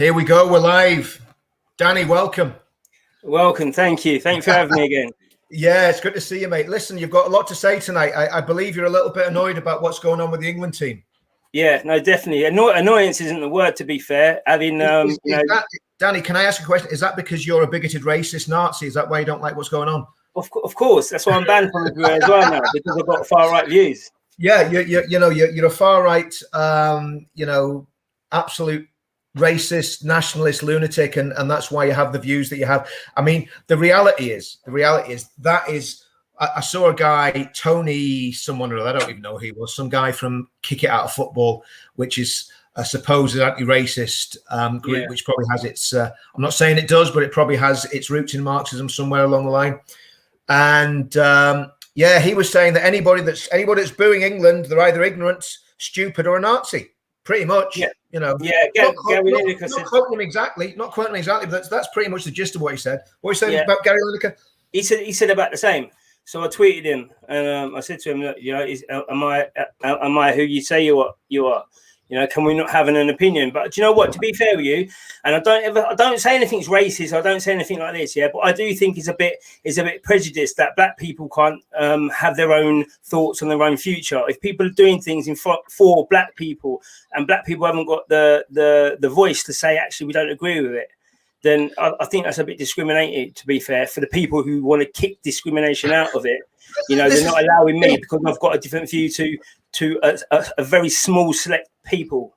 Here we go. We're live. Danny, welcome. Welcome. Thank you. Thanks for having me again. Yeah, it's good to see you, mate. Listen, you've got a lot to say tonight. I believe you're a little bit annoyed about what's going on with the England team. Yeah, no, definitely. Annoyance isn't the word, to be fair. Danny, can I ask a question? Is that because you're a bigoted racist Nazi? Is that why you don't like what's going on? Of course. That's why I'm banned from everywhere as well now, because I've got far right views. Yeah, you're a far right, absolute racist, nationalist lunatic, and that's why you have the views that you have. I mean, the reality is I saw a guy, Tony, someone or other, I don't even know who he was, some guy from Kick It Out of Football, which is a supposed anti-racist group, which probably has its, I'm not saying it does, but it probably has its roots in Marxism somewhere along the line. And he was saying that anybody that's booing England, they're either ignorant, stupid, or a Nazi. Pretty much, Not quoting him exactly, but that's pretty much the gist of what he said. What he said about Gary Lineker? He said about the same. So I tweeted him, and I said to him, am I who you say you are? Can we not have an opinion? But do you know what? To be fair with you, and I don't say anything's racist. I don't say anything like this. Yeah, but I do think it's a bit prejudiced that black people can't have their own thoughts on their own future. If people are doing things for black people, and black people haven't got the voice to say, actually, we don't agree with it, then I think that's a bit discriminating, to be fair, for the people who want to kick discrimination out of it. They're not allowing me because I've got a different view to a very small select people.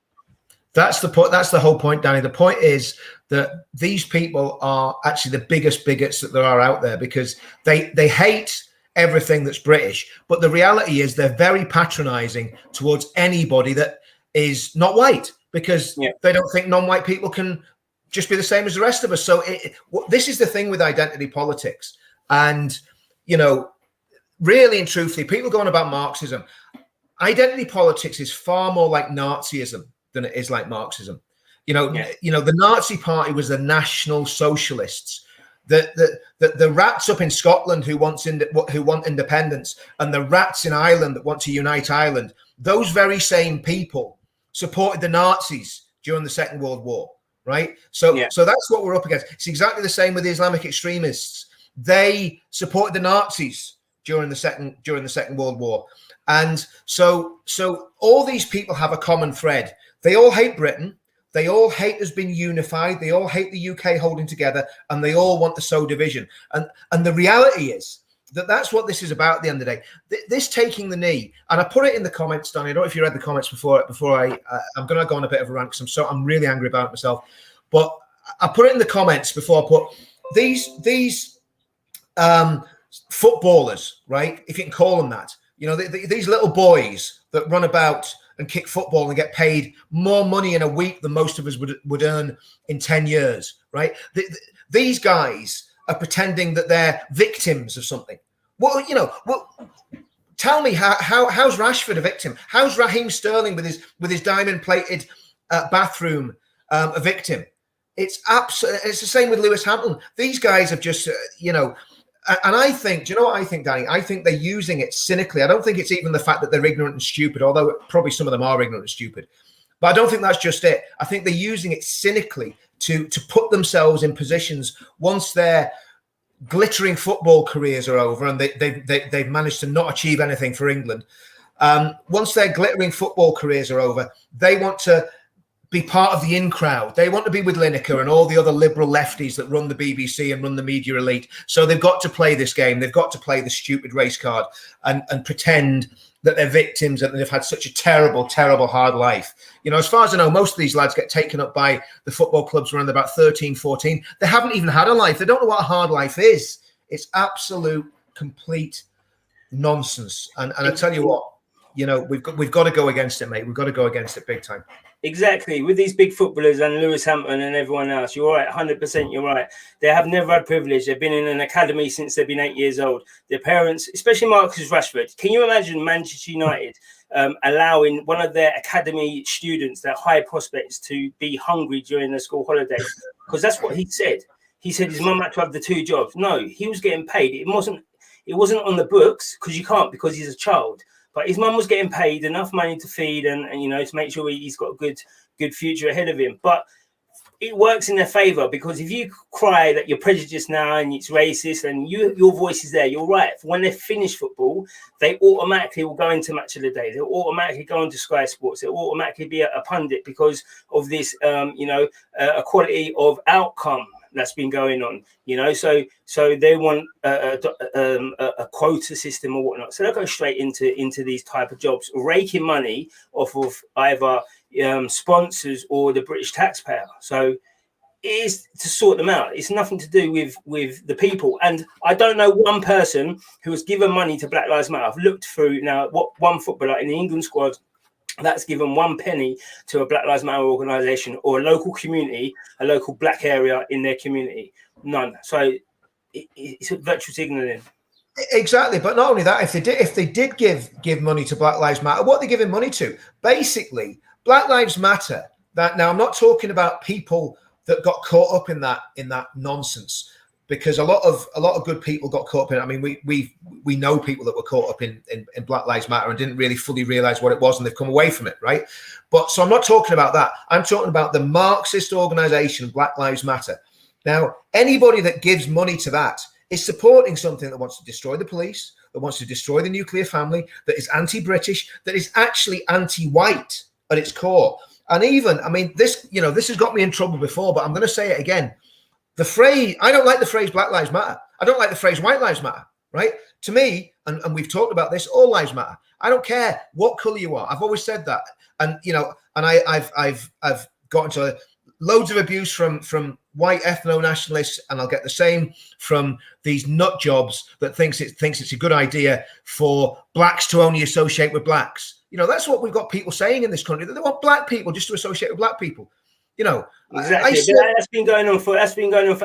That's the point. That's the whole point, Danny. The point is that these people are actually the biggest bigots that there are out there, because they hate everything that's British. But the reality is they're very patronizing towards anybody that is not white, because they don't think non-white people can just be the same as the rest of us. So this is the thing with identity politics. And, really and truthfully, people going about Marxism, identity politics is far more like Nazism than it is like Marxism. The Nazi Party was the National Socialists. The rats up in Scotland who want independence, and the rats in Ireland that want to unite Ireland, those very same people supported the Nazis during the Second World War. Right. So that's what we're up against. It's exactly the same with the Islamic extremists. They supported the Nazis during the Second World War. And so all these people have a common thread. They all hate Britain. They all hate us being unified. They all hate the UK holding together, and they all want to sow division. And the reality is that that's what this is about at the end of the day. This taking the knee, and I put it in the comments, Danny. I don't know if you read the comments before I'm going to go on a bit of a rant because I'm really angry about it myself. But I put it in the comments before I put these footballers, right? If you can call them that, these little boys that run about and kick football and get paid more money in a week than most of us would earn in 10 years, right? These guys are pretending that they're victims of something. Well, tell me how's Rashford a victim? How's Raheem Sterling with his diamond-plated bathroom a victim? It's the same with Lewis Hamilton. These guys have just, and I think, do you know what I think, Danny? I think they're using it cynically. I don't think it's even the fact that they're ignorant and stupid, although probably some of them are ignorant and stupid. But I don't think that's just it. I think they're using it cynically to put themselves in positions once their glittering football careers are over and they've managed to not achieve anything for England. Once their glittering football careers are over, they want to be part of the in crowd. They want to be with Lineker and all the other liberal lefties that run the BBC and run the media elite. So they've got to play this game. They've got to play the stupid race card and pretend that they're victims and they've had such a terrible, terrible hard life. As far as I know, most of these lads get taken up by the football clubs when they're about 13, 14. They haven't even had a life. They don't know what a hard life is. It's absolute, complete nonsense. And I tell you what, we've got to go against it, mate. We've got to go against it big time. Exactly. With these big footballers and Lewis Hamilton and everyone else, you're right, 100%, you're right. They have never had privilege. They've been in an academy since they've been 8 years old. Their parents, especially Marcus Rashford, can you imagine Manchester United allowing one of their academy students, their high prospects, to be hungry during their school holidays? Because that's what he said. He said his mum had to have the 2 jobs. No, he was getting paid. It wasn't on the books because you can't, because he's a child. But his mum was getting paid enough money to feed and to make sure he's got a good future ahead of him. But it works in their favor, because if you cry that you're prejudiced now and it's racist and your voice is there, you're right. When they finish football, they automatically will go into Match of the Day. They'll automatically go into Sky Sports. They'll automatically be a pundit because of this, equality of outcome that's been going on, so they want a quota system or whatnot. So they'll go straight into these type of jobs, raking money off of either sponsors or the British taxpayer. So it is to sort them out. It's nothing to do with the people. And I don't know one person who has given money to Black Lives Matter. I've looked through now what one footballer in the England squad that's given 1 penny to a Black Lives Matter organisation or a local community, a local black area in their community. None. So it's a virtual signalling. Exactly, but not only that, if they did give money to Black Lives Matter, what are they giving money to? Basically, Black Lives Matter. That now, I'm not talking about people that got caught up in that nonsense, because a lot of good people got caught up in it. I mean, we know people that were caught up in Black Lives Matter and didn't really fully realize what it was, and they've come away from it, right? But so I'm not talking about that. I'm talking about the Marxist organization Black Lives Matter. Now, anybody that gives money to that is supporting something that wants to destroy the police, that wants to destroy the nuclear family, that is anti-British, that is actually anti-white at its core. And even, I mean, this has got me in trouble before, but I'm going to say it again. The phrase, I don't like the phrase Black Lives Matter. I don't like the phrase White Lives Matter, right? To me, and we've talked about this, all lives matter. I don't care what color you are. I've always said that. And, I've gotten to loads of abuse from white ethno-nationalists, and I'll get the same from these nut jobs that thinks it's a good idea for blacks to only associate with blacks. That's what we've got people saying in this country, that they want black people just to associate with black people. Exactly. That's been going on for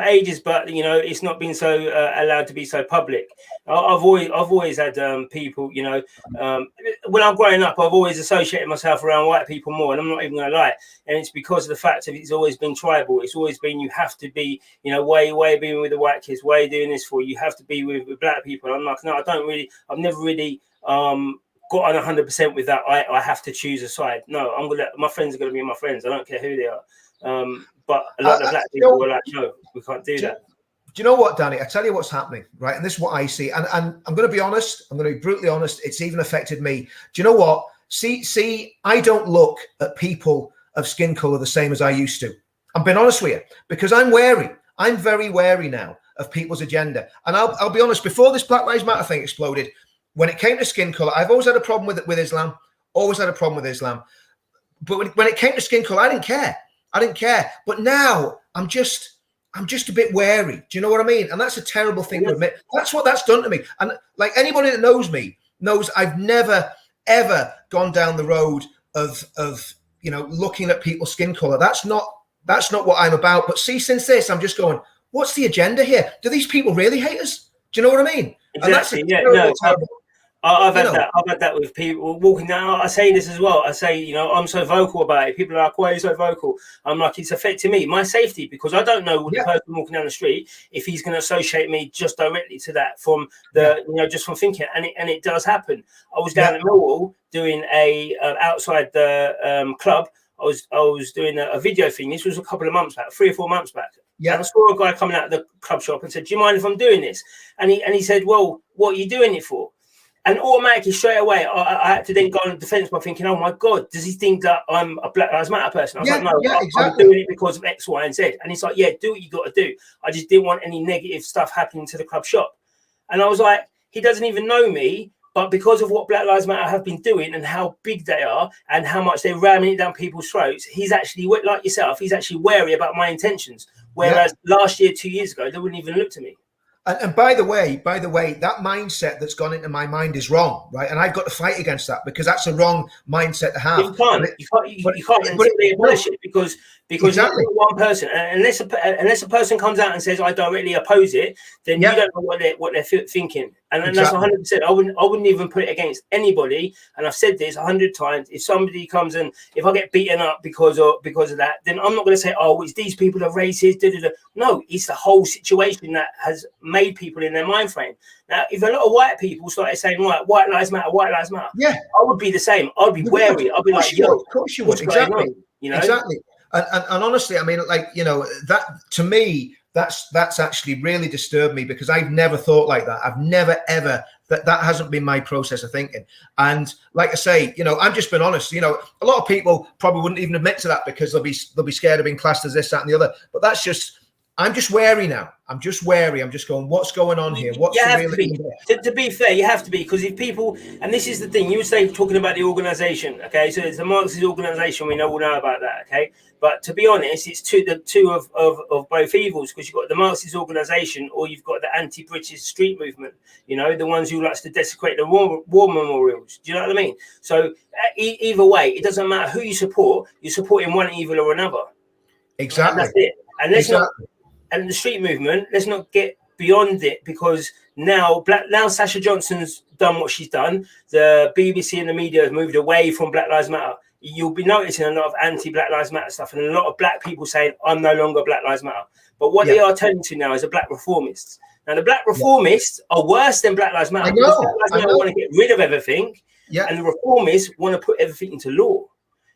ages, but it's not been so allowed to be so public. I've always had people, when I'm growing up, I've always associated myself around white people more, and I'm not even gonna lie. And it's because of the fact of it's always been tribal. It's always been, you have to be, why are you being with the white kids? Why are you doing this for? You have to be with black people. I'm like, no, I've never really got on 100% with that. I have to choose a side. No, my friends are gonna be my friends. I don't care who they are. But a lot of black people were like, no, we can't do that. Do you know what, Danny? I tell you what's happening, right? And this is what I see. And I'm going to be honest. I'm going to be brutally honest. It's even affected me. Do you know what? See, I don't look at people of skin color the same as I used to. I'm being honest with you, because I'm wary. I'm very wary now of people's agenda. And I'll be honest, before this Black Lives Matter thing exploded, when it came to skin color, I've always had a problem with Islam. Always had a problem with Islam. But when it came to skin color, I didn't care. But now I'm just a bit wary. Do you know what I mean? And that's a terrible thing to admit. That's what that's done to me. And like anybody that knows me knows I've never, ever gone down the road of looking at people's skin color. That's not what I'm about. But see, since this, I'm just going, what's the agenda here? Do these people really hate us? Do you know what I mean? Exactly. I've had that with people walking down. I say this as well. I say, I'm so vocal about it. People are like, why are you so vocal? I'm like, it's affecting me, my safety, because I don't know the person walking down the street if he's going to associate me just directly to that from just from thinking. And it does happen. I was down at Millwall doing a outside the club. I was doing a video thing. This was a couple of months back, 3 or 4 months back. Yeah. And I saw a guy coming out of the club shop and said, do you mind if I'm doing this? And he said, well, what are you doing it for? And automatically, straight away, I had to then go on defense by thinking, oh my God, does he think that I'm a Black Lives Matter person? I was like, no, exactly. I'm doing it because of X, Y, and Z. And he's like, yeah, do what you got to do. I just didn't want any negative stuff happening to the club shop. And I was like, he doesn't even know me, but because of what Black Lives Matter have been doing and how big they are and how much they're ramming it down people's throats, he's actually, like yourself, he's actually wary about my intentions. Whereas last year, 2 years ago, they wouldn't even look to me. And by the way, that mindset that's gone into my mind is wrong, right? And I've got to fight against that, because that's a wrong mindset to have. You can't until they abolish it, because exactly. One person, unless a person comes out and says I directly oppose it, then you don't know what they're thinking. And that's 100%. I wouldn't even put it against anybody. And I've said this 100 times. If somebody comes and if I get beaten up because of that, then I'm not going to say, oh, it's these people are racist. No, it's the whole situation that has made people in their mind frame. Now, if a lot of white people started saying, right, white lives matter, I would be the same. I'd be wary. I'd be like, yo, of course you would. Exactly. On, Exactly. And honestly, I mean, like, you know, that to me, that's actually really disturbed me, because I've never thought like that. I've never ever, that hasn't been my process of thinking. And like I say, you know, I'm just being honest. You know, a lot of people probably wouldn't even admit to that, because they'll be scared of being classed as this, that, and the other. But that's just, I'm just wary now. I'm just wary. I'm just going, what's going on here? What's the real? To be fair, you have to be, because if people, and this is the thing, you would say, talking about the organisation, okay, so it's a Marxist organisation, we all know about that, okay, but to be honest, it's the two of both evils, because you've got the Marxist organisation, or you've got the anti-British street movement, you know, the ones who likes to desecrate the war memorials. Do you know what I mean? So either way, it doesn't matter who you support, you're supporting one evil or another. Exactly. And that's it. And let's not. And the street movement, let's not get beyond it, because now Sasha Johnson's done what she's done. The BBC and the media have moved away from Black Lives Matter. You'll be noticing a lot of anti-Black Lives Matter stuff, and a lot of black people saying, I'm no longer Black Lives Matter. But what they are turning to now is the black reformists. Now, the black reformists are worse than Black Lives Matter. Because Black Lives Matter want to get rid of everything, and the reformists want to put everything into law.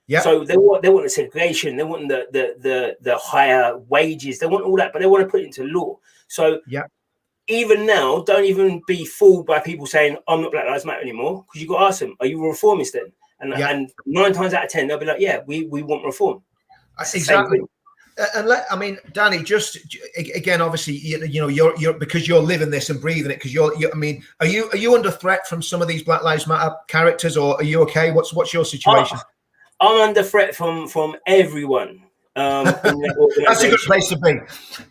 Yeah. So they want the segregation, they want the higher wages, they want all that, but they want to put it into law. So even now, don't even be fooled by people saying, I'm not Black Lives Matter anymore, because you've got to ask them, are you a reformist then? And 9 times out of 10, they'll be like, yeah, we want reform. Exactly. And I mean, Danny, just again, obviously, you know, you're because you're living this and breathing it. Because you're, I mean, are you under threat from some of these Black Lives Matter characters, or are you okay? What's your situation? I'm under threat from everyone. In that That's a good place to be.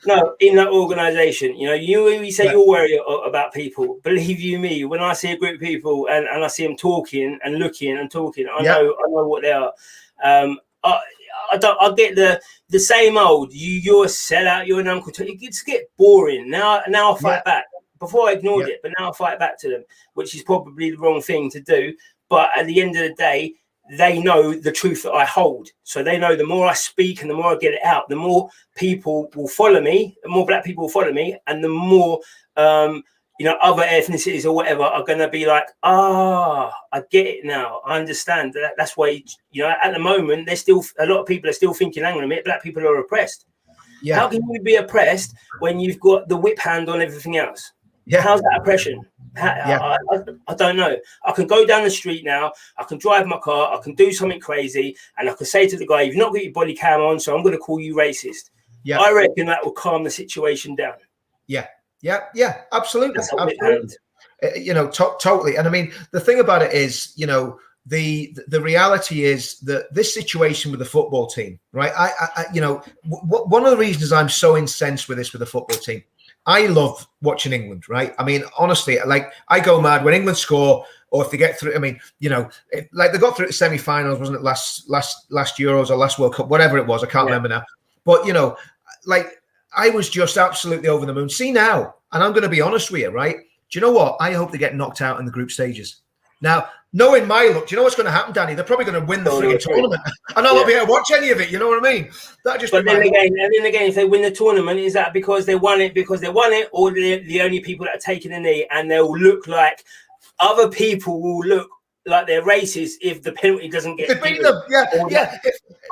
No, in that organisation, you know, you say you're worried about people. Believe you me, when I see a group of people and I see them talking and looking and talking, I know what they are. I get the same old. You're a sellout. You're an uncle. It gets boring now. Now I fight back. Before I ignored it, but now I fight back to them, which is probably the wrong thing to do. But at the end of the day, they know the truth that I hold. So they know the more I speak and the more I get it out, the more people will follow me, the more black people will follow me, and the more, you know, other ethnicities or whatever are going to be like, I get it now. I understand that. That's why, you know, at the moment, there's still a lot of people are still thinking, hang on a minute, black people are oppressed. Yeah. How can you be oppressed when you've got the whip hand on everything else? Yeah. How's that oppression? I don't know. I can go down the street now. I can drive my car. I can do something crazy, and I can say to the guy, "You've not got your body cam on, so I'm going to call you racist." Yeah, I reckon that will calm the situation down. Yeah, absolutely, absolutely. You know, totally. And I mean, the thing about it is, you know, the reality is that this situation with the football team, right? I you know, one of the reasons I'm so incensed with this with the football team. I love watching England, right? I mean, honestly, like I go mad when England score, or if they get through. I mean, you know, like they got through the semi-finals, wasn't it? Last Euros or last World Cup, whatever it was, I can't remember now. But you know, like I was just absolutely over the moon. See now, and I'm going to be honest with you, right? Do you know what? I hope they get knocked out in the group stages. Now, knowing my luck, do you know what's going to happen, Danny? They're probably going to win the frigging tournament, and I'll not be able to watch any of it. You know what I mean? That just. But then again, if they win the tournament, is that because they won it, or they're the only people that are taking the knee, and they'll look like other people will look like they're racist if the penalty doesn't get. They beat them, yeah.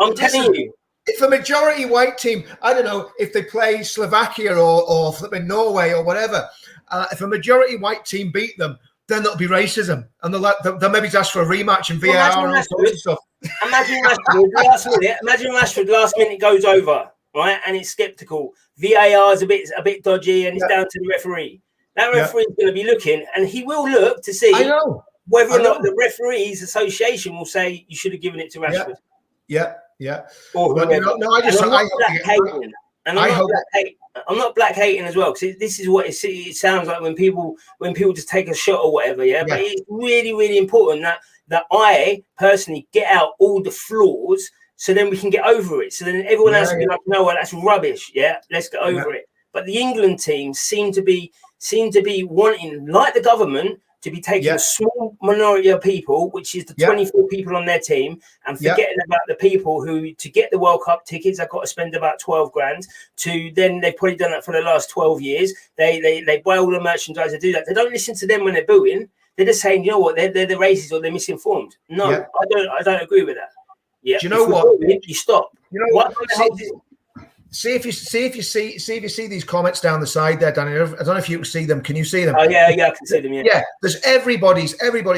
I'm telling you. If a majority white team, I don't know if they play Slovakia or flipping Norway or whatever, if a majority white team beat them, then that'll be racism, and they'll maybe ask for a rematch and VAR and all sorts of stuff. Imagine Rashford last minute goes over, right, and it's skeptical. VAR is a bit dodgy, and it's down to the referee. That referee is going to be looking, and he will look to see whether or not the referees association will say you should have given it to Rashford. Yeah. Or I'm not black hating as well, because this is what it sounds like when people just take a shot or whatever. But it's really, really important that I personally get out all the flaws, so then we can get over it. So then everyone else will be like, no, well, that's rubbish. Let's get over it. But the England team seem to be wanting, like the government, to be taking a small minority of people, which is the 24 people on their team, and forgetting about the people who, to get the World Cup tickets, they've got to spend about 12 grand. To then, they've probably done that for the last 12 years. They buy all the merchandise, they do that. They don't listen to them when they're booing. They're just saying, you know what, they're the racists or they're misinformed. No, I don't agree with that. Yeah. Do you know what? You stop. You know what? See if you see these comments down the side there, Danny. I don't know if you can see them. Can you see them? Oh yeah, I can see them. Yeah. There's everybody's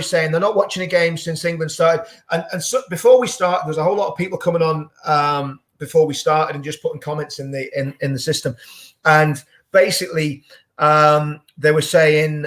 saying they're not watching a game since England started. And so before we start, there's a whole lot of people coming on before we started and just putting comments in the system. And basically, they were saying,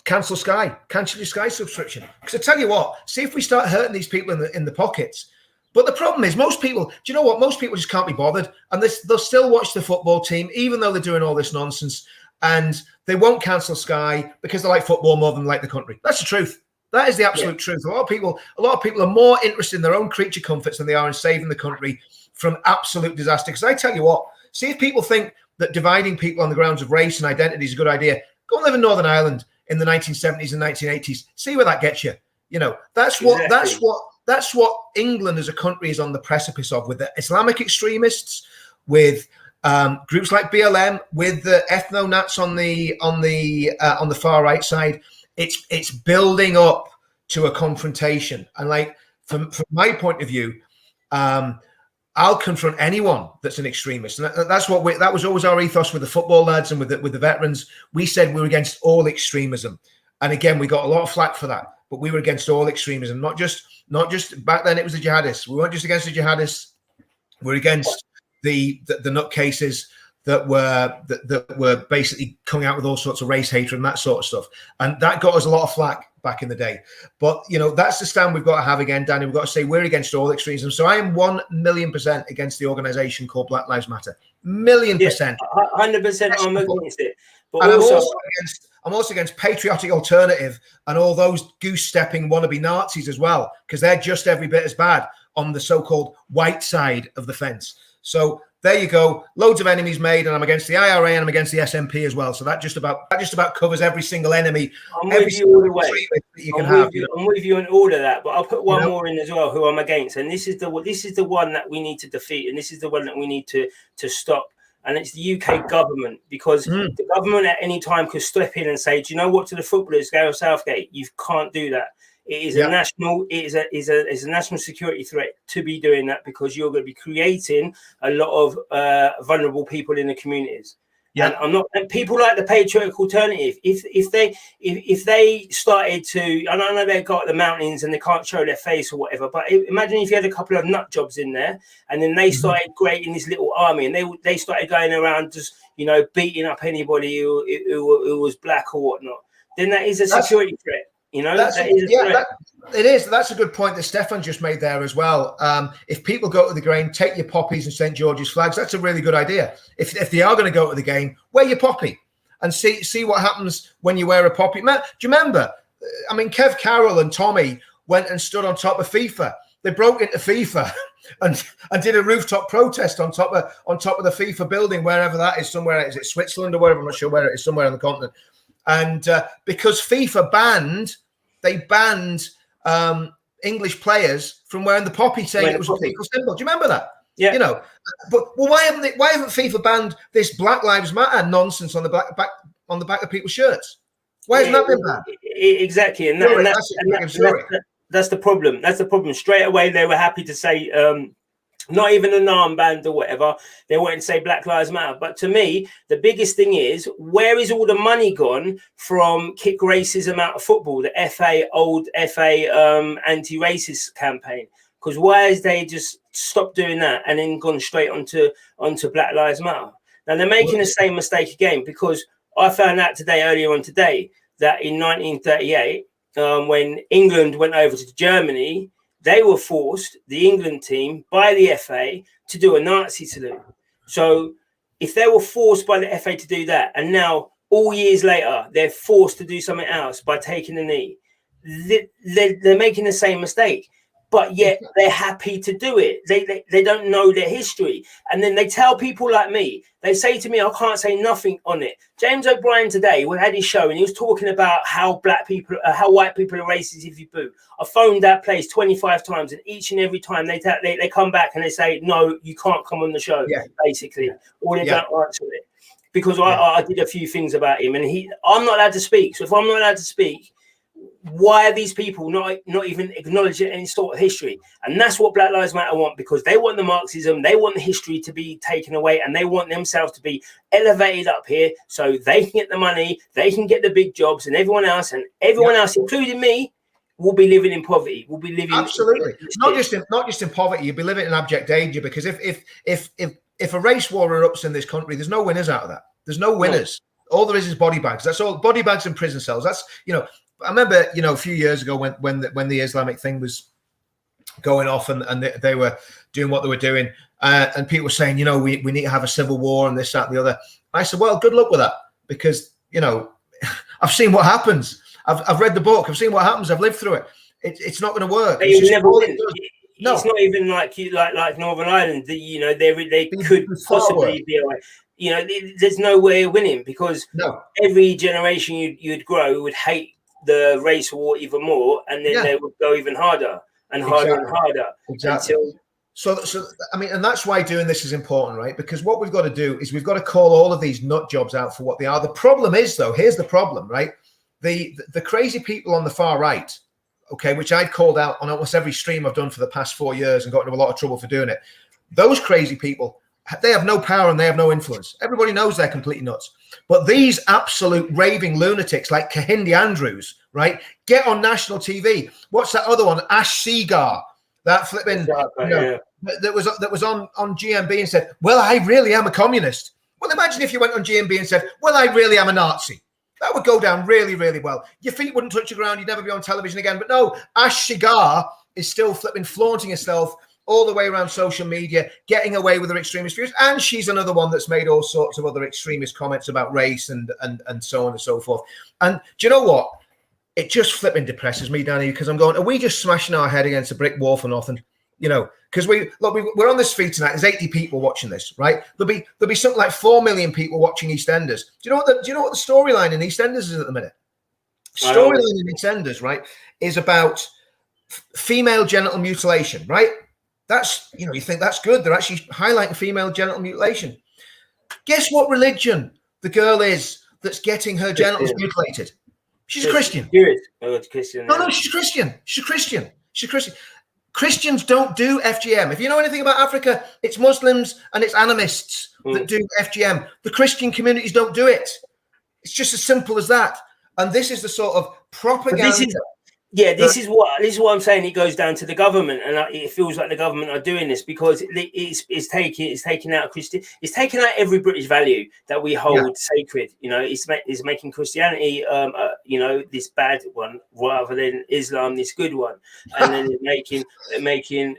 cancel your Sky subscription. Because I tell you what, see if we start hurting these people in the pockets. But the problem is, most people, do you know what? Most people just can't be bothered, and they'll still watch the football team, even though they're doing all this nonsense. And they won't cancel Sky because they like football more than they like the country. That's the truth. That is the absolute truth. A lot of people are more interested in their own creature comforts than they are in saving the country from absolute disaster. Because I tell you what, see if people think that dividing people on the grounds of race and identity is a good idea. Go and live in Northern Ireland in the 1970s and 1980s. See where that gets you. You know, that's what England as a country is on the precipice of, with the Islamic extremists, with groups like BLM, with the ethno-nats on the far right side. It's building up to a confrontation, and like from my point of view, I'll confront anyone that's an extremist, and that was always our ethos with the football lads and with the veterans. We said we were against all extremism, and again, we got a lot of flack for that. But we were against all extremism, not just back then. It was the jihadists. We weren't just against the jihadists. We're against the nutcases that were basically coming out with all sorts of race hatred and that sort of stuff. And that got us a lot of flack back in the day. But you know, that's the stand we've got to have again, Danny. We've got to say we're against all extremism. So I am 1,000,000% against the organisation called Black Lives Matter. 1,000,000%. 100%. I'm against it. But and also, I'm also against Patriotic Alternative and all those goose-stepping wannabe Nazis as well, because they're just every bit as bad on the so-called white side of the fence. So there you go. Loads of enemies made, and I'm against the IRA and I'm against the SNP as well. So that just about covers every single enemy. I'm with you all the way. I'm with you on all of that, but I'll put one more in as well, who I'm against, and this is the one that we need to defeat, and this is the one that we need to stop. And it's the UK government, because the government at any time could step in and say, do you know what, to the footballers, Gareth Southgate, you can't do that. It is a national security threat to be doing that, because you're going to be creating a lot of vulnerable people in the communities. Yeah. And people like the Patriotic Alternative, if they started to, I know they've got the mountains and they can't show their face or whatever, but imagine if you had a couple of nut jobs in there, and then they started creating this little army, and they started going around just, you know, beating up anybody who was black or whatnot. Then that is a security threat. You know, it is. That's a good point that Stefan just made there as well. If people go to the game, take your poppies and St. George's flags. That's a really good idea. If they are going to go to the game, wear your poppy and see what happens when you wear a poppy. Do you remember? I mean, Kev Carroll and Tommy went and stood on top of FIFA. They broke into FIFA and did a rooftop protest on top of the FIFA building, wherever that is. Somewhere, is it Switzerland or wherever? I'm not sure where it is. Somewhere on the continent. And because FIFA banned English players from wearing the poppy, saying it was a political symbol. Do you remember that? Yeah. You know, but why haven't FIFA banned this Black Lives Matter nonsense on the back of people's shirts? Why hasn't that been banned? Exactly, and that's the problem. That's the problem. Straight away, they were happy to say, not even an armband or whatever. They wanted to say Black Lives Matter. But to me, the biggest thing is, where is all the money gone from kick racism out of football? The old FA anti-racist campaign. Because why has they just stopped doing that and then gone straight onto Black Lives Matter? Now they're making the same mistake again, because I found out earlier on today, that in 1938, when England went over to Germany, they were forced, the England team, by the FA to do a Nazi salute. So if they were forced by the FA to do that, and now all years later, they're forced to do something else by taking the knee, they're making the same mistake. But yet they're happy to do it. They don't know their history. And then they tell people like me, they say to me, I can't say nothing on it. James O'Brien today had his show, and he was talking about how how white people are racist if you boo. I phoned that place 25 times, and each and every time they come back and they say, no, you can't come on the show, basically. Or they don't answer it. Because I did a few things about him, and I'm not allowed to speak. So if I'm not allowed to speak, why are these people not even acknowledging any sort of history? And that's what Black Lives Matter want, because they want the Marxism, they want the history to be taken away, and they want themselves to be elevated up here so they can get the money, they can get the big jobs, and everyone else, including me, will be living in poverty. Will be living absolutely not just in poverty. You'll be living in abject danger, because if a race war erupts in this country, there's no winners out of that. There's no winners. No. All there is body bags. That's all. Body bags and prison cells. That's, you know. I remember, you know, a few years ago when the Islamic thing was going off and they were doing what they were doing, and people were saying, you know, we need to have a civil war and this, that, and the other. I said, well, good luck with that, because, you know, I've seen what happens. I've read the book. I've seen what happens. I've lived through it. It's not going to work. It's not even like Northern Ireland. You know, they could possibly be away. You know, there's no way of winning, because every generation you'd grow would hate the race war even more, and then they would go even harder and harder and harder. Exactly. So I mean, and that's why doing this is important, right? Because what we've got to do is we've got to call all of these nut jobs out for what they are. The problem is, though, here's the problem, right? The crazy people on the far right, okay, which I've called out on almost every stream I've done for the past 4 years and got into a lot of trouble for doing it. Those crazy people, they have no power and they have no influence. Everybody knows they're completely nuts. But these absolute raving lunatics like Kahindi Andrews, right, get on national TV. What's that other one? Ash Segar, that flipping, that was on GMB and said, well, I really am a communist. Well, imagine if you went on GMB and said, well, I really am a Nazi. That would go down really, really well. Your feet wouldn't touch the ground. You'd never be on television again. But no, Ash Segar is still flipping, flaunting herself all the way around social media, getting away with her extremist views. And she's another one that's made all sorts of other extremist comments about race and so on and so forth. And do you know what? It just flipping depresses me, Danny, because I'm going, are we just smashing our head against a brick wall for nothing? You know, because we're on this feed tonight. There's 80 people watching this, right? There'll be something like 4 million people watching EastEnders. Do you know what the storyline in EastEnders is at the minute? Storyline in EastEnders, right, is about female genital mutilation, right? That's, you know, you think that's good. They're actually highlighting female genital mutilation. Guess what religion the girl is that's getting her genitals mutilated? She's a Christian. No, she's Christian. She's Christian. Christians don't do FGM. If you know anything about Africa, it's Muslims and it's animists that do FGM. The Christian communities don't do it. It's just as simple as that. And this is the sort of propaganda. This is what I'm saying. It goes down to the government, and it feels like the government are doing this because it's taking out it's taking out every British value that we hold sacred. You know, it's making Christianity, you know, this bad one rather than Islam, this good one, and then making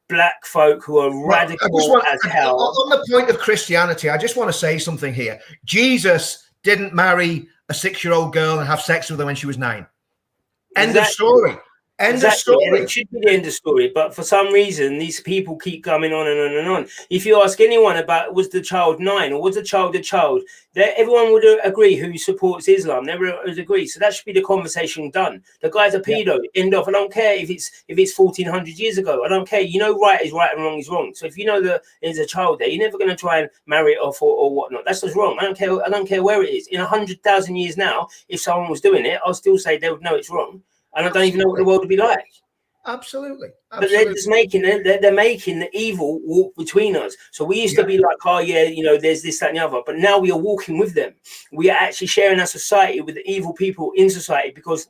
black folk who are radical as hell. On the point of Christianity, I just want to say something here. Jesus didn't marry a 6-year-old girl and have sex with her when she was 9. End of story. End of story. And it should be the end of story. But for some reason, these people keep coming on and on and on. If you ask anyone about was the child 9 or was the child a child, everyone would agree who supports Islam. They would agree. So that should be the conversation done. The guy's a pedo. End of. I don't care if it's 1400 years ago. I don't care. You know, right is right and wrong is wrong. So if you know that there's a child there, you're never going to try and marry it off or whatnot. That's just wrong. I don't care where it is. In 100,000 years now, if someone was doing it, I'll still say they would know it's wrong. And I don't even know what the world would be like. Absolutely. But they're just making the evil walk between us. So we used to be like, oh yeah, you know, there's this, that, and the other. But now we are walking with them. We are actually sharing our society with the evil people in society, because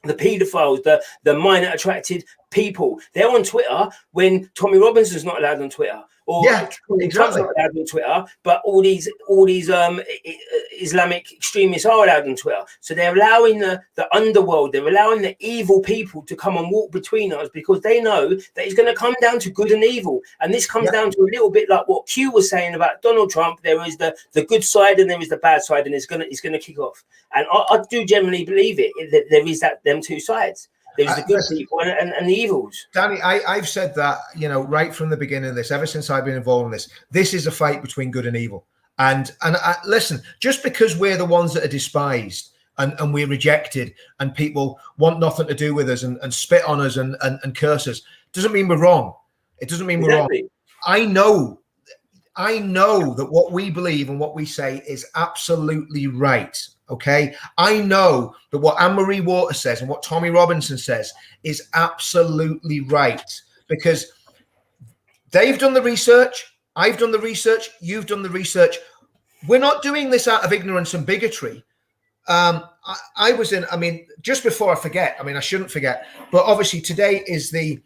the paedophiles, the minor attracted people, they're on Twitter when Tommy Robinson's not allowed on Twitter. Or Trump's not allowed on Twitter, but all these Islamic extremists are allowed on Twitter. So they're allowing the underworld, they're allowing the evil people to come and walk between us, because they know that it's going to come down to good and evil. And this comes down to a little bit like what Q was saying about Donald Trump. There is the good side and there is the bad side, and it's gonna kick off. And I do generally believe that there is them two sides. There's the good people and the evils. Danny, I've said that, you know, right from the beginning of this, ever since I've been involved in this. This is a fight between good and evil. And listen, just because we're the ones that are despised and we're rejected and people want nothing to do with us and spit on us and curse us, doesn't mean we're wrong. It doesn't mean we're wrong. I know that what we believe and what we say is absolutely right. Okay, I know that what Anne-Marie Waters says and what Tommy Robinson says is absolutely right, because they've done the research, I've done the research, you've done the research. We're not doing this out of ignorance and bigotry. I was in, I mean, just before I forget, I mean, I shouldn't forget, but obviously today is the